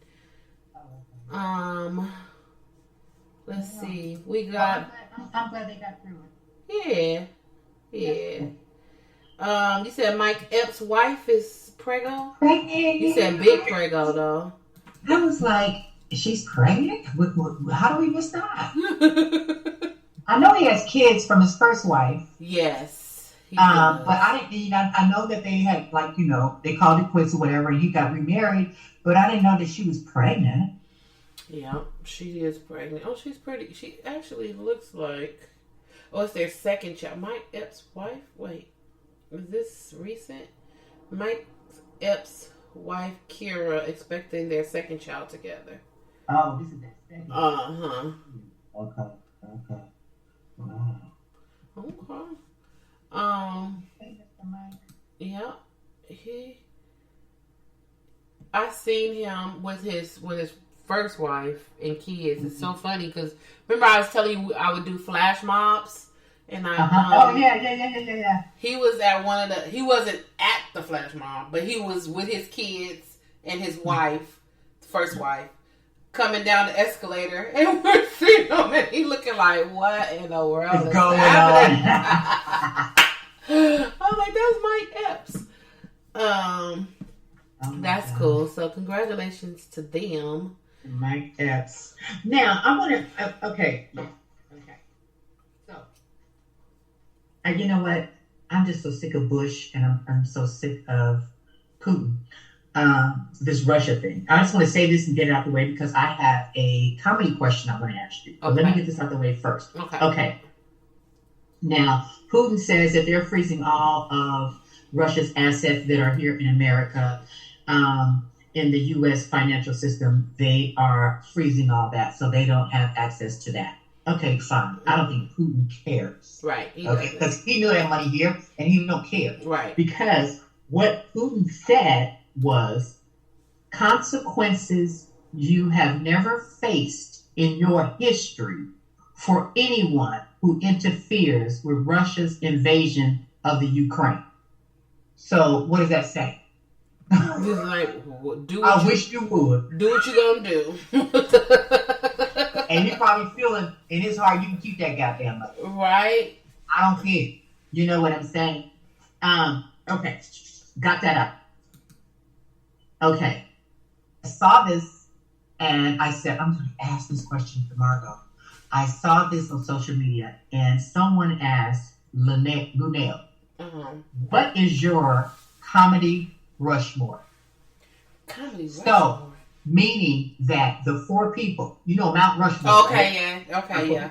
Let's see. We got. I'm glad they got through it. Yeah. You said Mike Epps' wife is preggo? Pregnant. You said big preggo though. I was like, she's pregnant? How do we miss that? I know he has kids from his first wife. Yes. But I didn't. I know that they had they called it quits or whatever. And he got remarried, but I didn't know that she was pregnant. Yeah, she is pregnant. Oh, she's pretty. She actually looks like. Oh, it's their second child. Mike Epps' wife. Wait, is this recent? Mike Epps' wife Kira expecting their second child together. Oh, this is their second. Okay. Wow. Okay. Yeah. I seen him with his first wife and kids. It's so funny because remember I was telling you I would do flash mobs and I yeah. He was at one of the. He wasn't at the flash mob, but he was with his kids and his wife, first wife, coming down the escalator, and we're seeing him, and he looking like, "What in the world is going happening?" on? I was like, "That's Mike Epps." That's cool. So congratulations to them. Mike Epps. Now I want to. Okay. So, you know what? I'm just so sick of Bush, and I'm so sick of Putin. This Russia thing. I just want to say this and get it out the way because I have a comedy question I want to ask you. So let me get this out the way first. Okay. Now, Putin says that they're freezing all of Russia's assets that are here in America. In the U.S. financial system, they are freezing all that, so they don't have access to that. Okay, fine. I don't think Putin cares. Right. Okay, because he knew that money here, and he don't care. Right. Because what Putin said was consequences you have never faced in your history for anyone who interferes with Russia's invasion of the Ukraine. So what does that say? He's like, I wish you would. Do what you gonna do. And he's probably feeling in his heart you can keep that goddamn money. Right. I don't care. You know what I'm saying? Okay. Got that up. Okay. I saw this and I said, I'm going to ask this question to Margot. I saw this on social media and someone asked Lunel, what is your comedy Rushmore? Comedy Rushmore. So, meaning that the four people, Mount Rushmore. Okay, right? Yeah.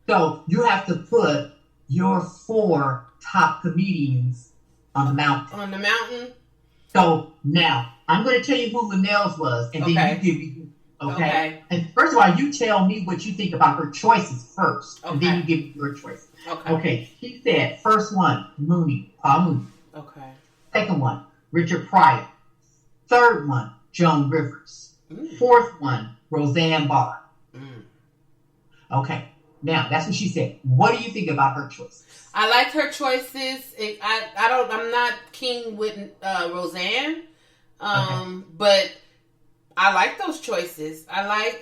So, you have to put your four top comedians on the mountain. On the mountain? So, now, I'm going to tell you who Lunel's was, and then you give me. Okay? And first of all, you tell me what you think about her choices first, and then you give me your choice. Okay. She said, first one, Paul Mooney. Okay. Second one, Richard Pryor. Third one, Joan Rivers. Fourth one, Roseanne Barr. Okay. Now, that's what she said. What do you think about her choices? I liked her choices. I'm not keen with Roseanne. But I like those choices.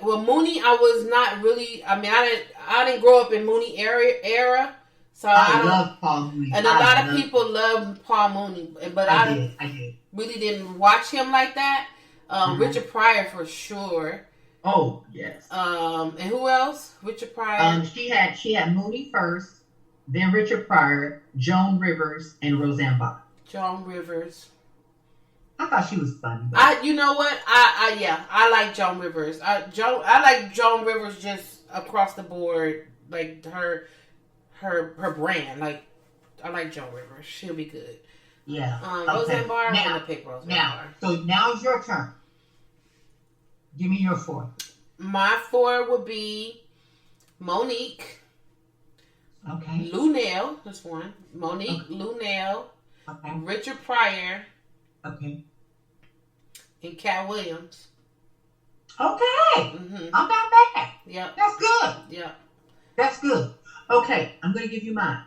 Mooney, I was not really, I didn't grow up in Mooney era. So I love Paul Mooney. And a lot of people love Paul Mooney. But I did. Really didn't watch him like that. Richard Pryor for sure. Oh, yes. And who else? Richard Pryor. She had Mooney first, then Richard Pryor, Joan Rivers, and Roseanne Barr. Joan Rivers. I thought she was funny. You know what? I like Joan Rivers. I like Joan Rivers just across the board. Like her her brand. Like, I like Joan Rivers. She'll be good. Yeah. Roseanne Barr, I'm gonna pick Roseanne Barr. So now it's your turn. Give me your 4. My 4 would be Monique. Okay. Lunel, that's one. Monique, okay. Lunel. Okay. Richard Pryor. Okay. And Cat Williams. Okay. Mm-hmm. I'm not bad. Yep. That's good. Yep. That's good. Okay, I'm going to give you mine.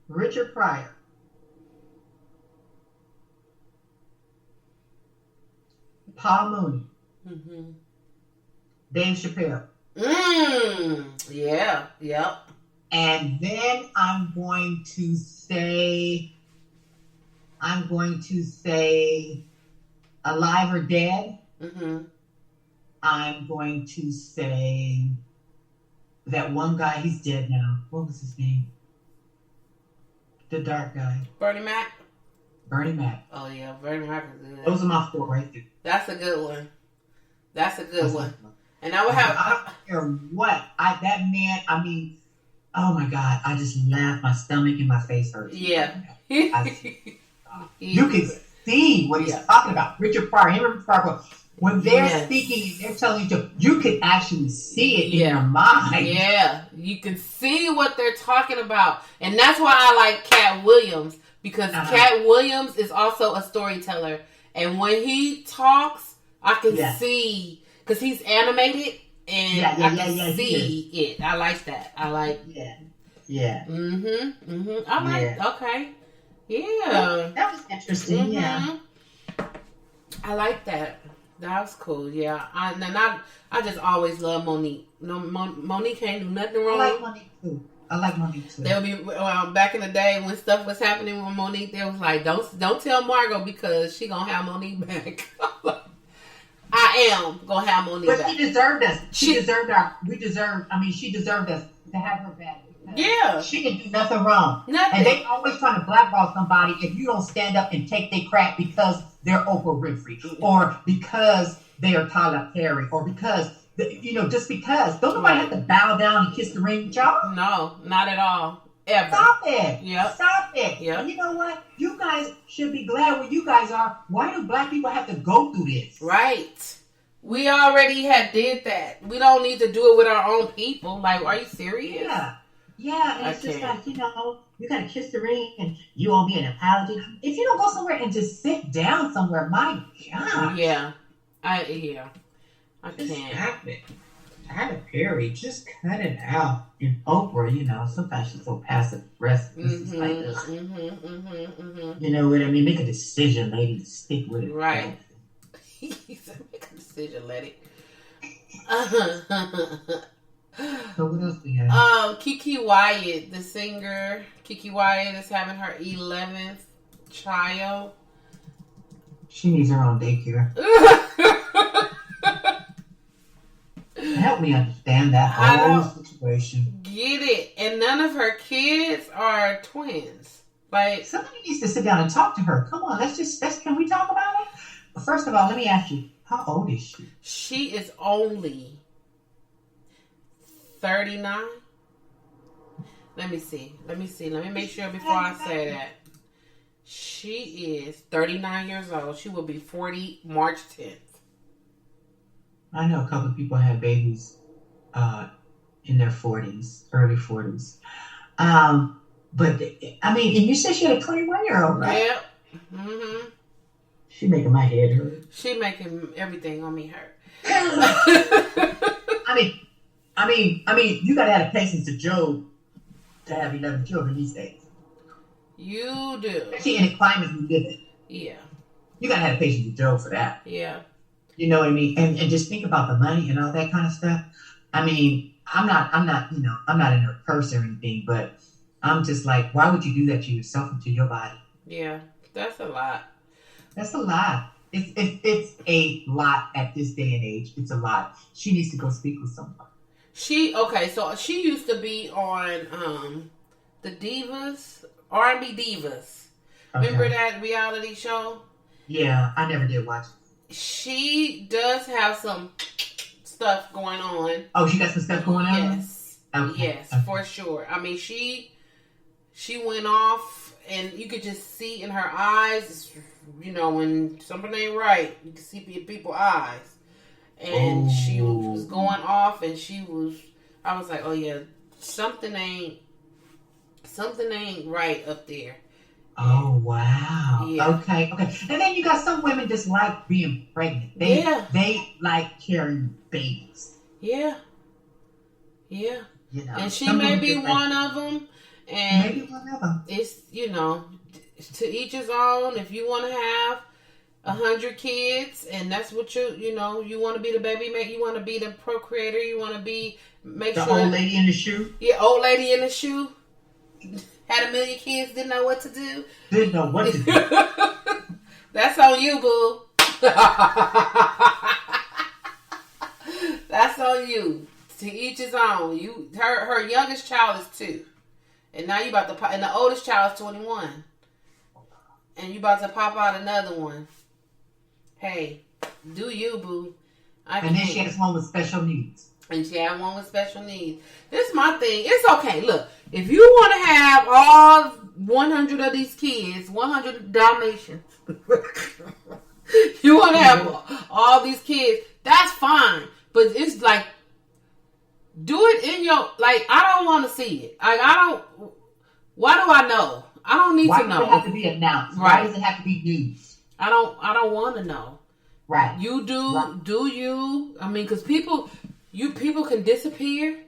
Richard Pryor. Paul Mooney. Mm-hmm. Dave Chappelle. Yeah. Yep. And then I'm going to say Alive or Dead. Mm-hmm. I'm going to say that one guy, he's dead now. What was his name? The dark guy. Bernie Mac. Oh yeah, Bernie Mac is good. Those are my 4 right there. That's a good one. And I would have. I don't care what. That man, I mean, oh my God, I just laughed. My stomach and my face hurts. Yeah. You can see what he's talking about. Richard Pryor, him and Richard Pryor, when they're speaking and they're telling you can actually see it in your mind. Yeah, you can see what they're talking about. And that's why I like Cat Williams, because Cat Williams is also a storyteller. And when he talks, I can see, because he's animated, and I can see it. I like that. I like. Yeah. I like. Okay. Yeah. That was interesting. Mm-hmm. Yeah. I like that. That was cool. Yeah. I just always love Monique. No, Monique can't do nothing wrong. I like Monique too. They'll be back in the day when stuff was happening with Monique. They was like, don't tell Margot, because she gonna have Monique back. I am gonna have Monique back. But she deserved us. She deserved us to have her back. Yeah. She didn't do nothing wrong. Nothing. And they always trying to blackball somebody if you don't stand up and take their crap because they're Oprah Winfrey, or because they are Tyler Perry, or because, just because. Don't nobody have to bow down and kiss the ring with y'all. No, not at all. Ever. Stop it. Yep. Stop it. Yep. And you know what? You guys should be glad where you guys are. Why do black people have to go through this? Right. We already did that. We don't need to do it with our own people. Like, are you serious? Yeah, and it's just like, you gotta kiss the ring and you owe me an apology. If you don't go somewhere and just sit down somewhere, my God. Yeah. I just can't. Stop it. Tyler Perry, just cut it out. And Oprah, sometimes she's so passive aggressive. You know what I mean? Make a decision, lady. Stick with it. Right. He said, make a decision, lady. So what else we have? Kiki Wyatt, the singer. Kiki Wyatt is having her 11th child. She needs her own daycare. Help me understand that whole situation. Get it. And none of her kids are twins. Like, somebody needs to sit down and talk to her. Come on, can we talk about it? First of all, let me ask you, how old is she? She is only 39. Let me see. Let me make sure before I say that. She is 39 years old. She will be 40 March 10th. I know a couple of people had babies in their 40s, early 40s. But, and you said she had a 21-year-old, right? Yep. Mm-hmm. She making my head hurt. She making everything on me hurt. You gotta have the patience of Job to have 11 children these days. You do. Especially in the climate we live in. Yeah. You gotta have the patience of Job for that. Yeah. You know what I mean? And just think about the money and all that kind of stuff. I'm not in her purse or anything, but I'm just like, why would you do that to yourself and to your body? Yeah, that's a lot. That's a lot. It's a lot at this day and age. It's a lot. She needs to go speak with someone. So she used to be on the Divas, R&B Divas. Okay. Remember that reality show? Yeah, I never did watch it. She does have some stuff going on. Oh, she got some stuff going on? Yes. Okay. Yes, for sure. I mean, she went off, and you could just see in her eyes, you know, when something ain't right, you can see in people's eyes. And she was going off, and I was like, oh yeah, something ain't right up there. Oh wow. Yeah. Okay. And then you got some women just like being pregnant. They like carrying babies. Yeah. You know. And she may be one of them. And maybe one of them. It's, you know, to each his own. If you want to have 100 kids, and that's what you want to be the baby maker, you want to be the procreator, you want to be the old lady in the shoe. Yeah, old lady in the shoe. Had 1 million kids, didn't know what to do. Didn't know what to do. That's on you, boo. That's on you. To each his own. Her youngest child is 2, and now you about to pop, and the oldest child is 21, and you about to pop out another one. Hey, do you, boo? And then she has one with special needs. And she had one with special needs. This is my thing. It's okay. Look, if you want to have all 100 of these kids, 100 Dalmatians, you want to have all these kids, that's fine. But it's like, do it in your, like, I don't want to see it. Like, why do I know? I don't need to know. Why does it have to be announced? Right. Why does it have to be news? I don't want to know. Right. You do, right. Do you? I mean, because people can disappear,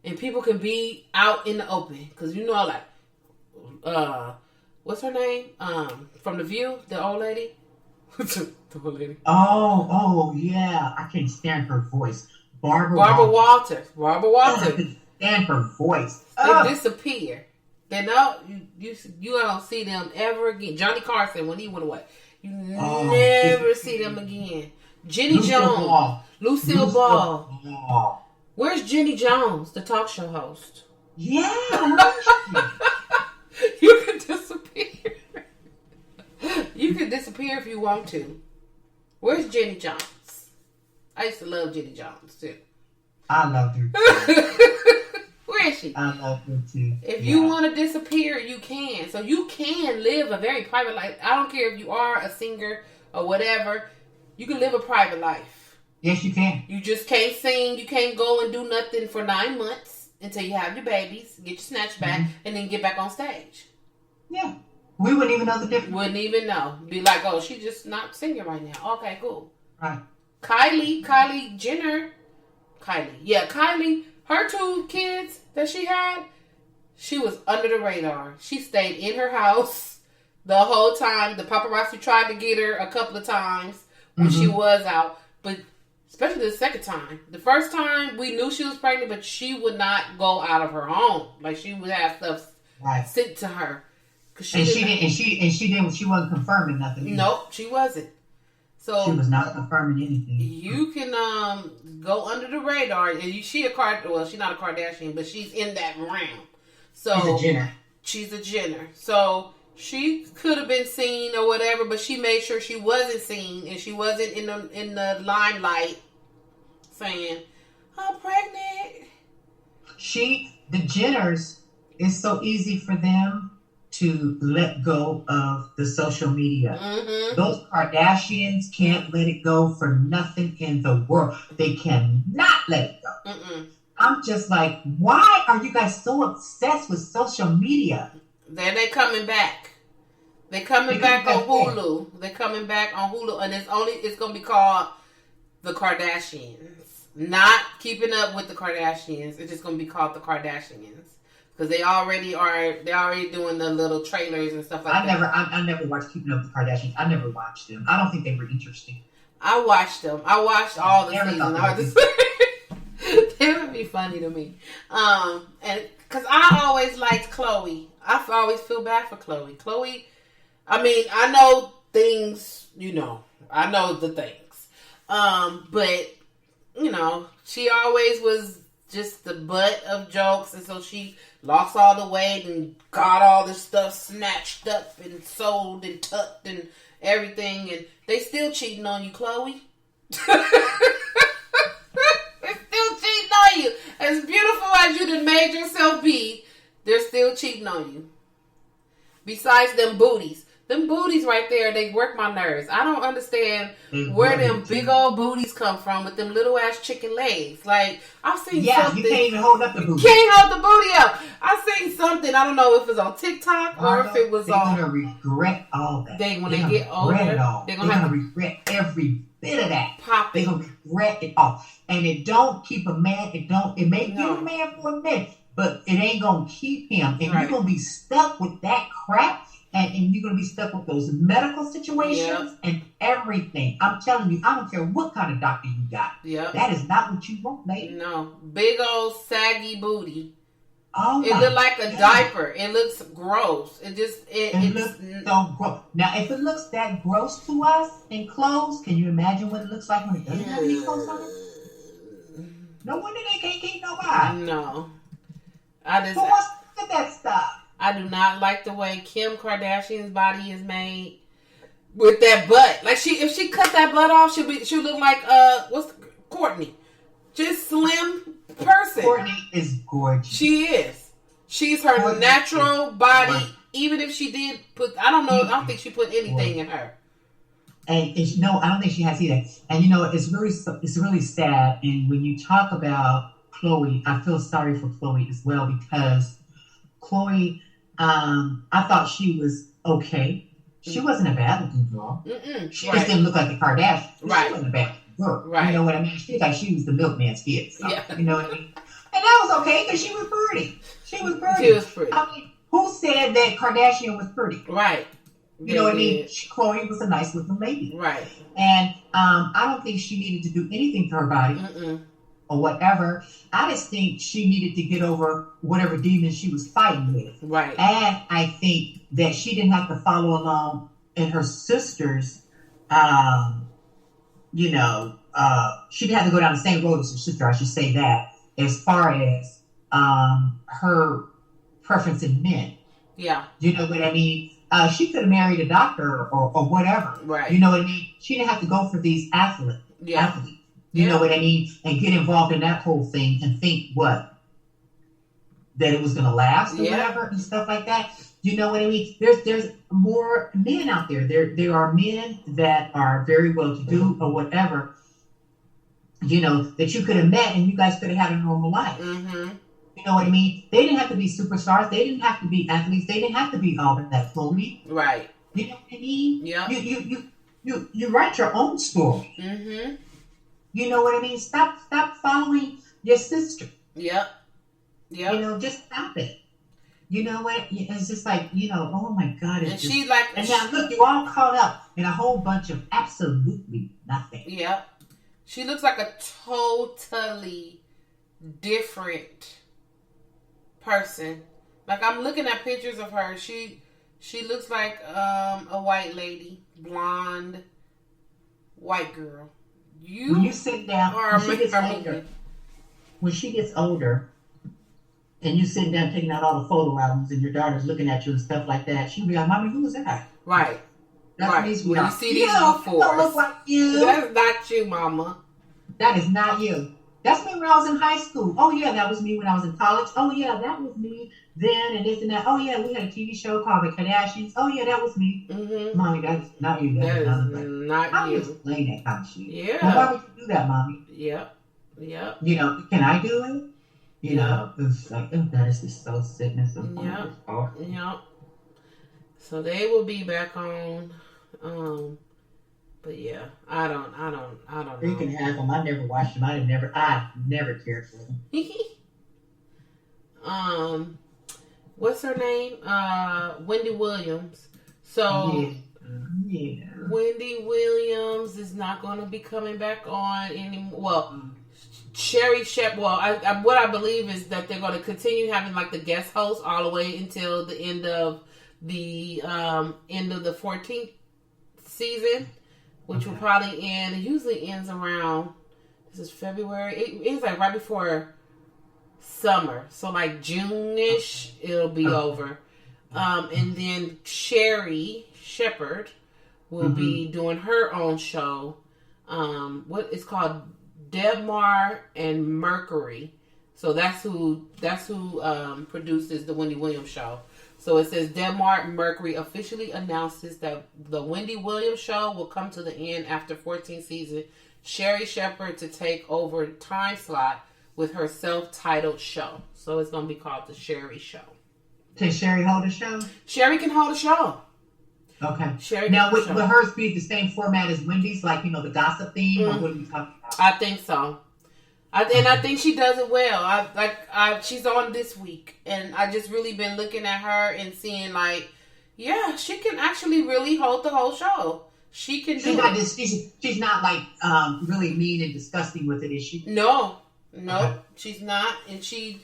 and people can be out in the open. Because you know, like, what's her name? From The View, the old lady. The old lady. Oh, yeah. I can't stand her voice. Barbara Walters. Barbara Walters. I can't stand her voice. They disappear. They know you don't see them ever again. Johnny Carson, when he went away, you never see them again. Jenny Jones. Lucille Ball. Where's Jenny Jones, the talk show host? Yeah. You can disappear. You can disappear if you want to. Where's Jenny Jones? I used to love Jenny Jones too. I loved her too. Where is she? I love her too. If you want to disappear, you can. So you can live a very private life. I don't care if you are a singer or whatever. You can live a private life. Yes, you can. You just can't sing. You can't go and do nothing for 9 months until you have your babies, get your snatch back, and then get back on stage. Yeah. We wouldn't even know the difference. Wouldn't even know. Be like, oh, she's just not singing right now. Okay, cool. Right. Kylie Jenner. Kylie. Her 2 kids that she had, she was under the radar. She stayed in her house the whole time. The paparazzi tried to get her a couple of times when she was out. But especially the second time. The first time, we knew she was pregnant, but she would not go out of her home. Like, she would have stuff sent to her. She wasn't confirming nothing either. Nope, she wasn't. So she was not confirming anything. You can go under the radar, and she's not a Kardashian, but she's in that realm. So she's a Jenner. So she could have been seen or whatever, but she made sure she wasn't seen, and she wasn't in the limelight saying, "I'm pregnant." The Jenners, it's so easy for them to let go of the social media. Mm-hmm. Those Kardashians can't let it go for nothing in the world. They cannot let it go. Mm-mm. I'm just like, why are you guys so obsessed with social media? Then they coming back. They coming back on Hulu. They're coming back on Hulu, and it's gonna be called The Kardashians. Not Keeping Up with the Kardashians. It's just gonna be called The Kardashians. Because they're already doing the little trailers and stuff like that. I never watched Keeping Up with the Kardashians. I never watched them. I don't think they were interesting. I watched them. I watched all the seasons. They would be funny to me. And because I always liked Khloe. I always feel bad for Khloe. Khloe, I mean, I know things, I know the things. But, she always was just the butt of jokes, and so she lost all the weight and got all this stuff snatched up and sold and tucked and everything, and they still cheating on you, Khloe. They're still cheating on you. As beautiful size you done made yourself be, they're still cheating on you. Besides them booties. Them booties right there, they work my nerves. I don't understand where them big old booties come from with them little ass chicken legs. Like, I've seen something. You can't even hold up the booty. You can't hold the booty up. I've seen something. I don't know if it's on TikTok or if it was on. They're going to regret all that. When they get older, they're going to regret every bit of that. They're going to regret it all. And it don't keep a man. It may keep a man for a minute, but it ain't going to keep him. And you're going to be stuck with that crap. And you're going to be stuck with those medical situations and everything. I'm telling you, I don't care what kind of doctor you got. Yep. That is not what you want, lady. No. Big old saggy booty. Oh, it looks like a diaper. It looks gross. It looks so gross. Now, if it looks that gross to us in clothes, can you imagine what it looks like when it doesn't have any clothes on it? No wonder they can't keep nobody. No. Who wants to look at that stuff? I do not like the way Kim Kardashian's body is made with that butt. Like if she cut that butt off, she'll look like Courtney, just slim person. Courtney is gorgeous. She is. She's her natural body. Gorgeous. Even if she did put, I don't think she put anything in her. And I don't think she has either. And it's really sad. And when you talk about Chloe, I feel sorry for Chloe as well because Chloe, I thought she was okay. She wasn't a bad looking girl. She just didn't look like the Kardashians. Right. She wasn't a bad girl. Right. You know what I mean? She looked like she was the milkman's kid. So, yeah. You know what I mean? And that was okay because she was pretty. She was pretty. I mean, who said that Kardashian was pretty? Right. You know what I mean? Chloe was a nice looking lady. Right. And I don't think she needed to do anything to her body. Or whatever. I just think she needed to get over whatever demons she was fighting with. Right. And I think that she didn't have to follow along in her sister's, she didn't have to go down the same road as her sister, I should say that, as far as her preference in men. Yeah. You know what I mean? She could have married a doctor or whatever. Right. You know what I mean? She didn't have to go for these athletes. Yeah. You know what I mean? And get involved in that whole thing and think what? That it was going to last or whatever and stuff like that. You know what I mean? There's more men out there. There are men that are very well-to-do or whatever, that you could have met and you guys could have had a normal life. Mm-hmm. You know what I mean? They didn't have to be superstars. They didn't have to be athletes. They didn't have to be all that Chloe. Right. You know what I mean? Yeah. You write your own story. Mm-hmm. You know what I mean? Stop following your sister. Yep. Just stop it. You know what? It's just like, oh my God. And now look, you all caught up in a whole bunch of absolutely nothing. Yep. She looks like a totally different person. Like I'm looking at pictures of her. She looks like a white lady, blonde, white girl. When you sit down, when she gets older, and you sitting down taking out all the photo albums, and your daughter's looking at you and stuff like that, she'll be like, "Mommy, who is that?" Right. That's right. When you see these before, don't look like you. That's not you, Mama. That is not you. That's me when I was in high school. Oh yeah, that was me when I was in college. Oh yeah, that was me then and this and that. Oh yeah, we had a TV show called The Kardashians. Oh yeah, that was me. Mm-hmm. Mommy, that's not you. That is not how you. How explain that kind of shit? Yeah. Well, why would you do that, Mommy? Yep. Can I do it? It's like, that is just so sickness. Yep. So they will be back on. But yeah, I don't know. You can have them. I never watched them. I never cared for them. What's her name? Wendy Williams. So yeah. Wendy Williams is not going to be coming back on anymore. Well, Sherry Shep. Well, what I believe is that they're going to continue having like the guest host all the way until the end of the 14th season. Which will probably end. It usually ends around. This is February. It ends like right before summer, so like June-ish, it'll be over. And then Sherry Shepherd will be doing her own show. What it's called, Debmar and Mercury. So that's who produces the Wendy Williams show. So it says Denmark Mercury officially announces that the Wendy Williams show will come to the end after 14th season. Sherry Shepherd to take over time slot with her self-titled show. So it's going to be called The Sherry Show. Can Sherry hold a show? Sherry can hold a show. Okay. Sherry now, will hers be the same format as Wendy's, like, the gossip theme? Or what are we talking about? I think so. I think she does it well. She's on this week, and I just really been looking at her and seeing, like, yeah, she can actually really hold the whole show. She can do it. She's not, like, really mean and disgusting with it, is she? No, okay. She's not, and she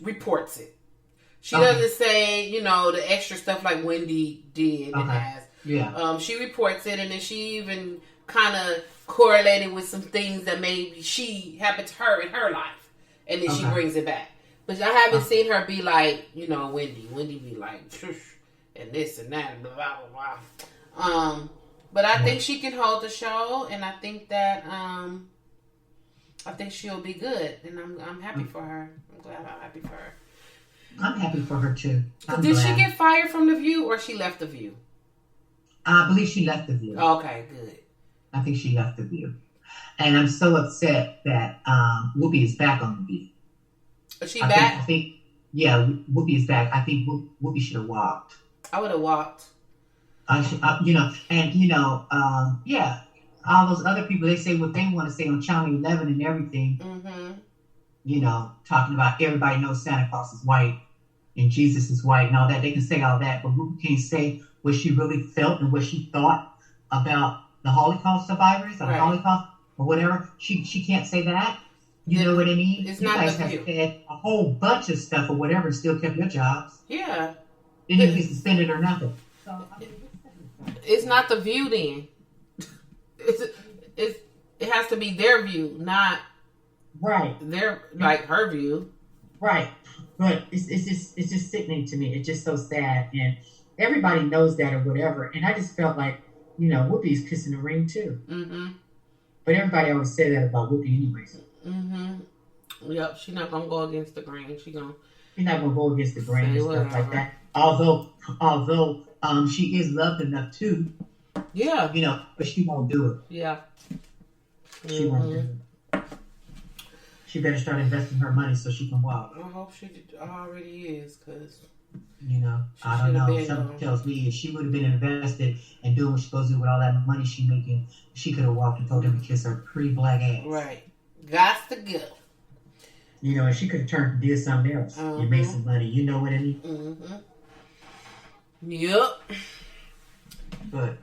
reports it. She doesn't say, the extra stuff like Wendy did and has. Yeah. She reports it, and then she even kind of correlated with some things that maybe happened to her in her life, and then she brings it back. But I haven't seen her be like, Wendy. Wendy be like, shush, and this and that, and blah, blah, blah. But I think she can hold the show, and I think that, I think she'll be good, and I'm happy for her. I'm happy for her. I'm happy for her too. Did she get fired from The View, or she left The View? I believe she left The View. Okay, good. I think she left The View. And I'm so upset that Whoopi is back on The View. Is she back? I think, yeah, Whoopi is back. I think Whoopi should have walked. I would have walked. Yeah, all those other people, they say what they want to say on Channel 11 and everything. Mm-hmm. Talking about everybody knows Santa Claus is white and Jesus is white and all that. They can say all that, but Whoopi can't say what she really felt and what she thought about the Holocaust survivors or the Holocaust or whatever. She can't say that. You know what I mean? It's you not guys The have View. said a whole bunch of stuff or whatever and still kept your jobs. Yeah. Didn't be suspended or nothing. So, it's not The View then. It has to be their view, not their her view. Right. But it's just sickening to me. It's just so sad, and everybody knows that or whatever. And I just felt like, Whoopi's kissing the ring too. Mm-hmm. But everybody always say that about Whoopi anyways. Mm-hmm. Yep, she's not gonna go against the grain. She's not gonna go against the grain and stuff like that. Although she is loved enough too. Yeah. But she won't do it. Yeah. She won't do it. She better start investing her money so she can walk. I hope she already is, because I don't know. Something tells me if she would have been invested and doing what she's supposed to do with all that money she's making, she could have walked and told him to kiss her pretty black ass. Right. Gots to go. And she could have turned and did something else and made some money. You know what I mean? Mm-hmm. Yep. But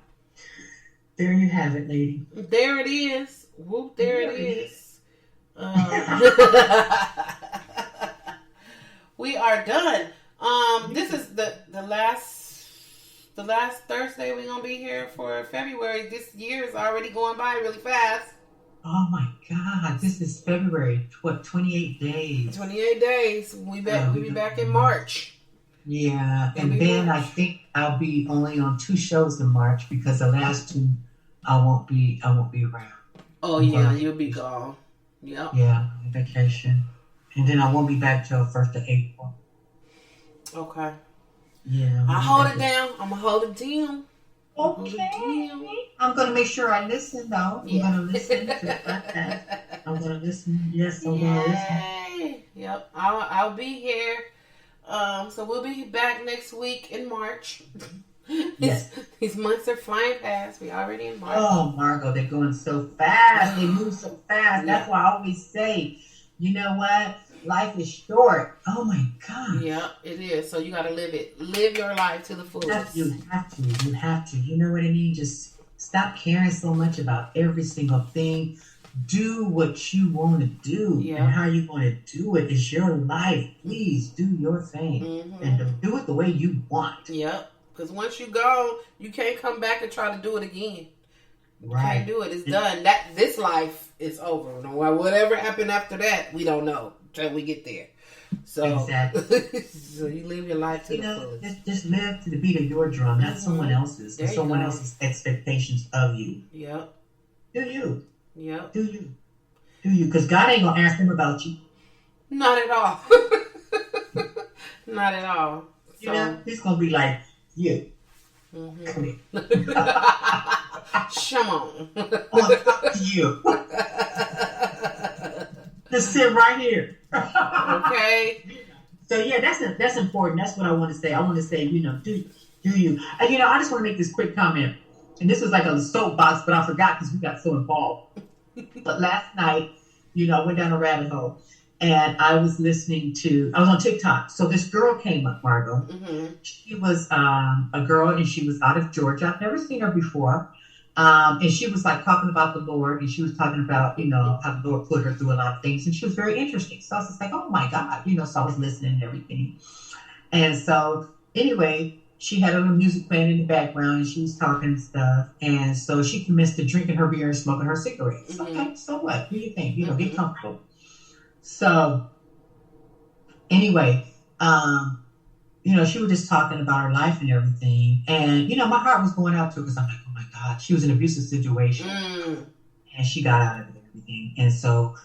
there you have it, lady. There it is. Whoop, there it is. We are done. This is the last Thursday we're gonna be here for February. This year is already going by really fast. Oh my God! This is February. 28 days? 28 days. We be back in March. Yeah, and then March. I think I'll be only on 2 shows in March because the last 2 I won't be around. Oh yeah, you'll be gone. Yep. Yeah, vacation. And then I won't be back till 1st of April. Okay. Yeah. I hold it down. I'm going to hold it down. Okay. I'm going to make sure I listen, though. I'm going to listen to that. I'm going to listen. Yes, I'm going to listen. Yep. I'll be here. So we'll be back next week in March. Yes. These months are flying past. We already in March. Oh, Margot, they're going so fast. They move so fast. That's why I always say, you know what? Life is short. Oh my God. Yeah, it is. So you got to live it. Live your life to the fullest. You have to. You know what I mean? Just stop caring so much about every single thing. Do what you want to do. Yeah. And how you want to do it is your life. Please do your thing. Mm-hmm. And do it the way you want. Yep. Because once you go, you can't come back and try to do it again. You can't do it. It's done. This life is over. Whatever happened after that, we don't know until we get there. So, exactly. So you live your life to the fullest. Just live to the beat of your drum, not someone else's. Or someone else's expectations of you. Yep. Do you. Yep. Do you. Because God ain't going to ask them about you. Not at all. Not at all. You know, he's gonna be like, you. Mm-hmm. Come here. Come on. I want to talk to you. Just sit right here. Okay. So yeah, that's important. That's what I want to say. I want to say, you know, do you? And you know, I just want to make this quick comment. And this was like a soapbox, but I forgot because we got so involved. But last night, you know, I went down a rabbit hole, and I was on TikTok. So this girl came up, Margot. Mm-hmm. She was a girl, and she was out of Georgia. I've never seen her before. And she was like talking about the Lord, and she was talking about, you know, how the Lord put her through a lot of things, and she was very interesting. So I was just like, oh my God, you know, so I was listening and everything. And so anyway, she had a little music playing in the background, and she was talking and stuff. And so she commenced to drinking her beer and smoking her cigarettes. Mm-hmm. Okay, so what? Do you think? You know, get comfortable. So anyway, you know, she was just talking about her life and everything. And, you know, my heart was going out to her because I'm like, oh my God, she was in an abusive situation. And she got out of it and everything. And so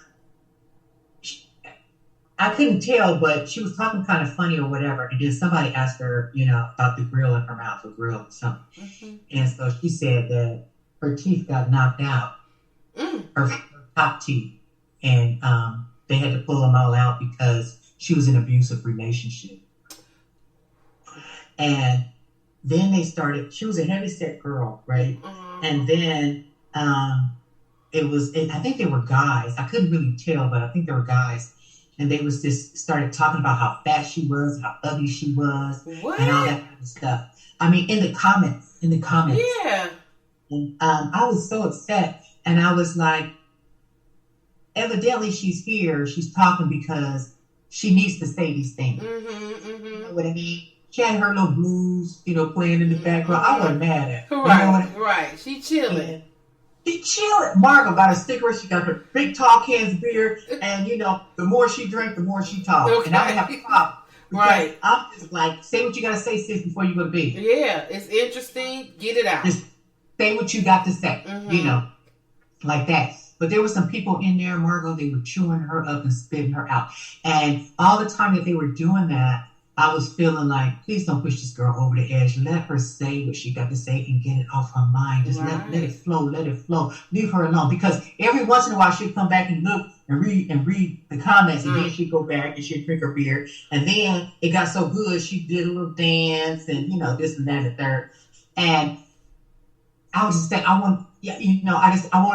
I couldn't tell, but she was talking kind of funny or whatever. And then somebody asked her, you know, about the grill in her mouth, or grill or something. Mm-hmm. And so she said that her teeth got knocked out, her top teeth. And they had to pull them all out because she was in an abusive relationship. And then she was a heavyset girl, right? Mm-hmm. And then I think they were guys. I couldn't really tell, but I think they were guys. And they was just started talking about how fat she was, how ugly she was, what? And all that kind of stuff. I mean, in the comments. Yeah. And I was so upset. And I was like, evidently she's here. She's talking because she needs to say these things. You know what I mean? She had her little blues, you know, playing in the background. I wasn't mad at her. Right, right. She chilling. She chilling. Margot got a cigarette. She got her big tall cans of beer. And, you know, the more she drank, the more she talked. Okay. And I didn't have a problem. Right. I'm just like, say what you got to say, sis, before you go to bed. Yeah, it's interesting. Get it out. Just say what you got to say, you know, like that. But there were some people in there, Margot, they were chewing her up and spitting her out. And all the time that they were doing that, I was feeling like, please don't push this girl over the edge. Let her say what she got to say and get it off her mind. Just let it flow. Let it flow. Leave her alone. Because every once in a while she'd come back and look and read the comments, and then she'd go back and she'd drink her beer. And then it got so good, she did a little dance and, you know, this and that and the third. And I was just saying, I wanted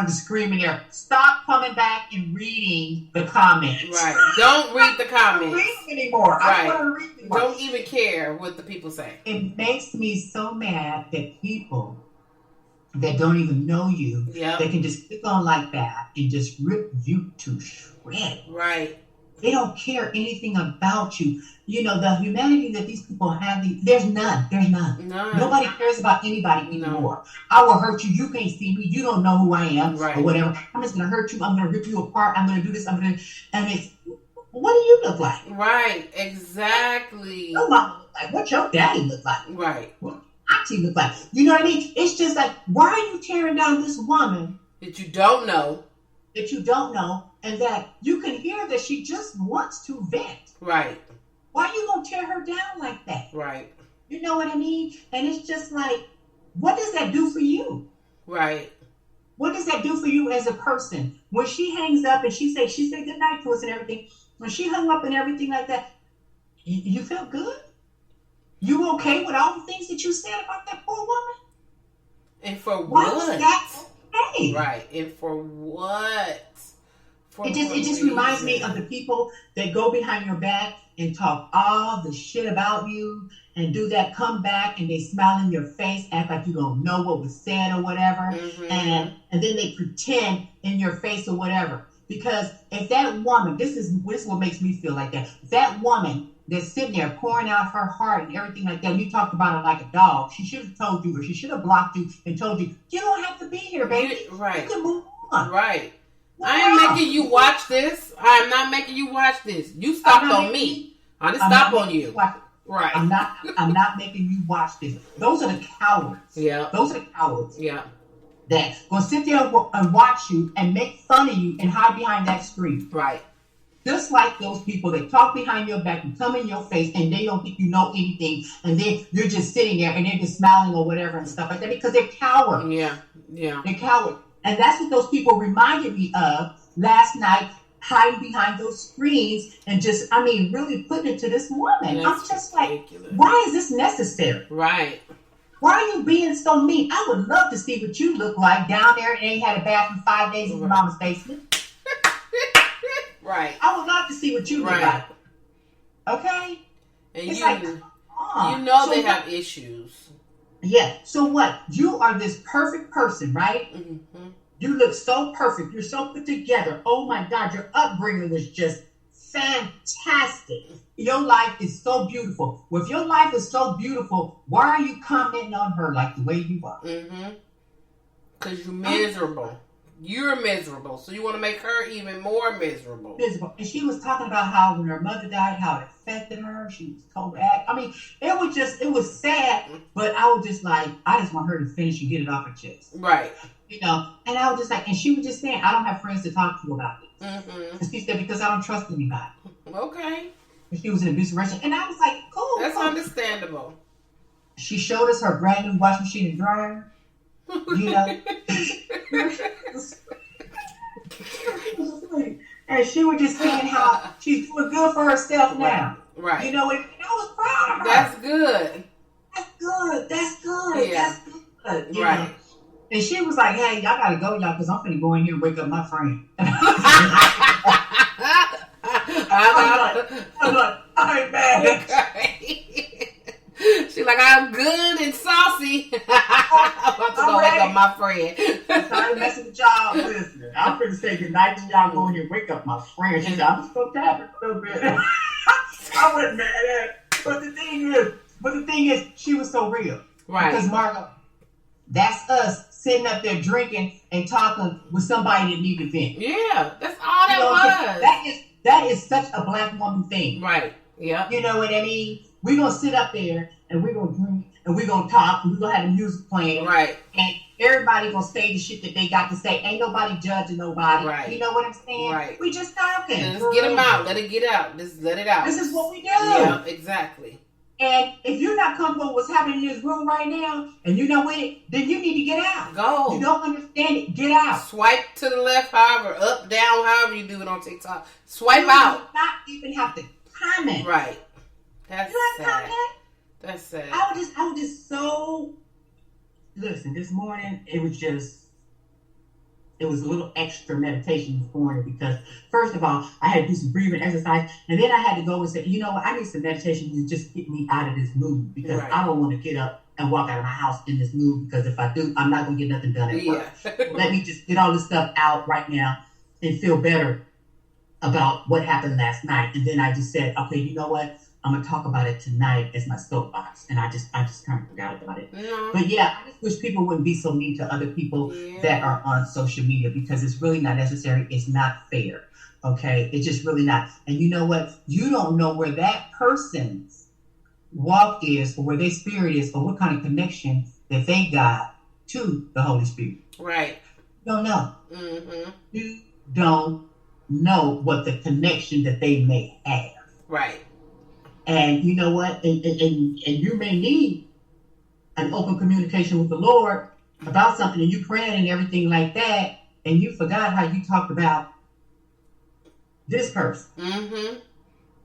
to scream in there, stop coming back and reading the comments. Right. Don't read the comments. I don't read them anymore. Right. I don't want to read them anymore. Don't even care what the people say. It makes me so mad that people that don't even know you, they can just click on like that and just rip you to shreds. Right. They don't care anything about you. You know, the humanity that these people have, there's none. There's none. Nobody cares about anybody anymore. I will hurt you. You can't see me. You don't know who I am or whatever. I'm just going to hurt you. I'm going to rip you apart. I'm going to do this. And it's, what do you look like? Right. Exactly. Your mama look like. What your daddy look like? Right. What auntie look like? You know what I mean? It's just like, why are you tearing down this woman that you don't know? And that you can hear that she just wants to vent. Right. Why are you going to tear her down like that? Right. You know what I mean? And it's just like, what does that do for you? Right. What does that do for you as a person? When she hangs up and she said good night to us and everything, when she hung up and everything like that, you felt good? You okay with all the things that you said about that poor woman? And for Why what? was that okay? Right. And for what? It just reminds me of the people that go behind your back and talk all the shit about you and do that, come back and they smile in your face, act like you don't know what was said or whatever. And then they pretend in your face or whatever. Because if that woman, this is what makes me feel like that. If that woman that's sitting there pouring out her heart and everything like that, and you talked about her like a dog, she should have told you, or she should have blocked you and told you, you don't have to be here, baby. Right. You can move on. Right. I ain't making you watch this. I'm not making you watch this. You stopped on me. I didn't stop on you. Right. I'm not making you watch this. Those are the cowards. Yeah. Those are the cowards. Yeah. That gonna sit there and watch you and make fun of you and hide behind that screen. Right. Just like those people that talk behind your back and come in your face and they don't think you know anything, and then you're just sitting there and they're just smiling or whatever and stuff like that because they're cowards. Yeah. They're cowards. And that's what those people reminded me of last night, hiding behind those screens and just, really putting it to this woman. That's I'm just ridiculous. like, why is this necessary? Right. Why are you being so mean? I would love to see what you look like down there and ain't had a bath in 5 days in your mama's basement. Right. I would love to see what you look like. Okay? And it's they have issues. Yeah. So what? You are this perfect person, right? Mm-hmm. You look so perfect. You're so put together. Oh my God, your upbringing was just fantastic. Your life is so beautiful. Well, if your life is so beautiful, why are you commenting on her like the way you are? Mm-hmm. Because you're miserable. You're miserable. So you want to make her even more miserable. Miserable. And she was talking about how when her mother died, how it affected her. She was told to act. It was sad, but I was just like, I just want her to finish and get it off her chest. Right. And I was just like, and she was just saying, I don't have friends to talk to about this. Mm-hmm. And she said, because I don't trust anybody. Okay. And she was in an abusive relationship. And I was like, cool. That's understandable. She showed us her brand new washing machine and dryer. And she was just saying how she's doing good for herself now. Right. And I was proud of her. That's good. That's good. Yeah. That's good. Right. And she was like, hey, y'all gotta go, y'all, because I'm finna go in here and wake up my friend. I'm like, I ain't mad. Okay. She's like, I'm good and saucy. I'm about to go wake up my friend. I'm trying to mess with y'all. Listen, I'm finna say goodnight to y'all, go in here and wake up my friend. She said, I'm just gonna tap it a little bit. I wasn't mad at it. But the thing is, she was so real. Right. Because Margot, that's us sitting up there drinking and talking with somebody that needed to vent. Yeah, that's all that was. That is such a black woman thing. Right. Yeah. You know what I mean? We're going to sit up there and we're going to drink and we're going to talk and we're going to have the music playing. Right. And everybody going to say the shit that they got to say. Ain't nobody judging nobody. Right. You know what I'm saying? Right. We just talking. Let's get them out. Let it get out. Just let it out. This is what we do. Yeah, exactly. And if you're not comfortable with what's happening in this room right now, and you're not with it, then you need to get out. Go. You don't understand it. Get out. Swipe to the left, however, up, down, however you do it on TikTok. Swipe out. You do not even have to comment. Right. That's sad. Comment? That's sad. I was just so. Listen, this morning it was a little extra meditation this morning because, first of all, I had to do some breathing exercise, and then I had to go and say, you know what, I need some meditation to just get me out of this mood because I don't want to get up and walk out of my house in this mood because if I do, I'm not going to get nothing done at work. Let me just get all this stuff out right now and feel better about what happened last night. And then I just said, okay, you know what? I'm going to talk about it tonight as my soapbox. And I just kind of forgot about it. No. But yeah, I just wish people wouldn't be so mean to other people that are on social media because it's really not necessary. It's not fair. Okay? It's just really not. And you know what? You don't know where that person's walk is or where their spirit is or what kind of connection that they got to the Holy Spirit. Right. You don't know. Mm-hmm. You don't know what the connection that they may have. Right. And you know what? And you may need an open communication with the Lord about something and you praying and everything like that, and you forgot how you talked about this person. Mm-hmm.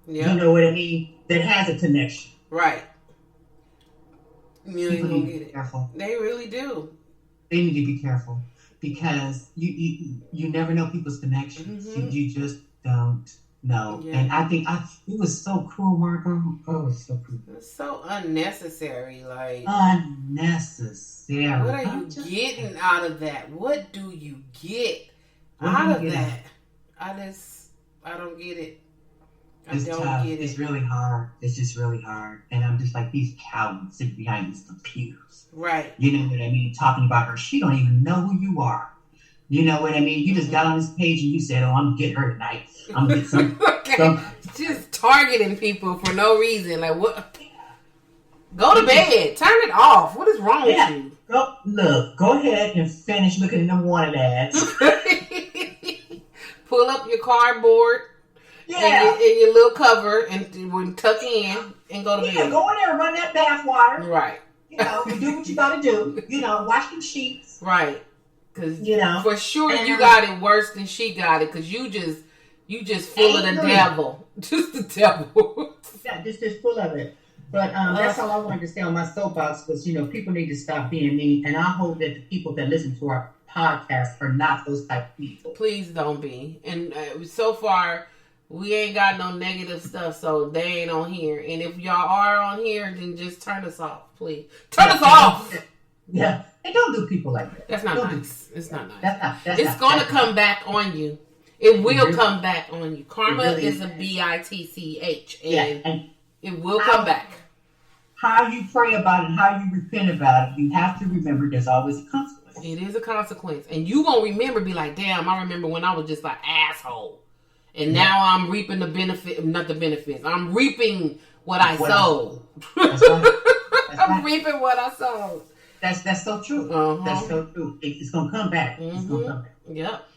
Yeah. You know what I mean? That has a connection. Right. You ain't gonna get it. Careful. They really do. They need to be careful because you never know people's connections. Mm-hmm. You just don't. No, yeah. And I think it was so cruel, Margot. Oh, it was so cruel. It's so unnecessary. Like unnecessary. What are you getting out of that? What do you get out of that? I don't get it. It's tough. It's really hard. It's just really hard. And I'm just like these cowards sitting behind these computers. Right. You know what I mean? Talking about her. She don't even know who you are. You know what I mean? You just got on this page and you said, oh, I'm getting her tonight. I'm going to get some. Okay. Just targeting people for no reason. Like, what? Go to bed. Turn it off. What is wrong with you? Go ahead and finish looking at them wanted ads. Pull up your cardboard Yeah. And your little cover and when tuck in and go to bed. Yeah, go in there and run that bath water. Right. You know, you do what you got to do. You know, wash them sheets. Right. Because for sure and, you got it worse than she got it. Because you just full of the devil. Just the devil. Yeah, just full of it. But that's all I wanted to say on my soapbox was, people need to stop being mean. And I hope that the people that listen to our podcast are not those type of people. Please don't be. And so far, we ain't got no negative stuff, so they ain't on here. And if y'all are on here, then just turn us off, please. Turn us off! Yeah. And don't do people like that. That's not nice. It's not nice. It's going to come back on you. It will come back on you. Karma is a bitch. And it will come back. How you pray about it, how you repent about it, you have to remember there's always a consequence. It is a consequence. And you going to remember, be like, damn, I remember when I was just like asshole. And now I'm reaping the benefit, not the benefits. I'm reaping what I sowed. That's right. I'm reaping what I sowed. That's so true. Uh-huh. That's so true. It's going to come back. Mm-hmm. It's going to come back. Yep.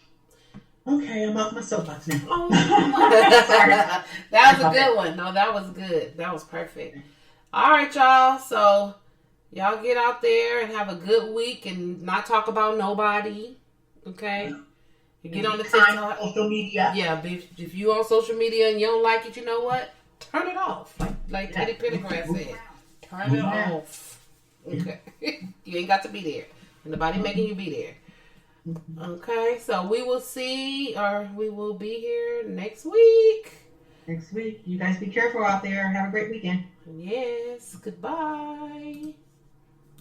Okay, I'm off my soapbox now. Oh. That was a good one. No, that was good. That was perfect. All right, y'all. So, y'all get out there and have a good week and not talk about nobody. Okay? You get on the TikTok. Social media. Yeah, if you on social media and you don't like it, you know what? Turn it off. Like Teddy Pendergrass said. Turn it off. Okay? You ain't got to be there. Nobody making you be there. Okay? So, we will be here next week. Next week. You guys be careful out there. Have a great weekend. Yes. Goodbye.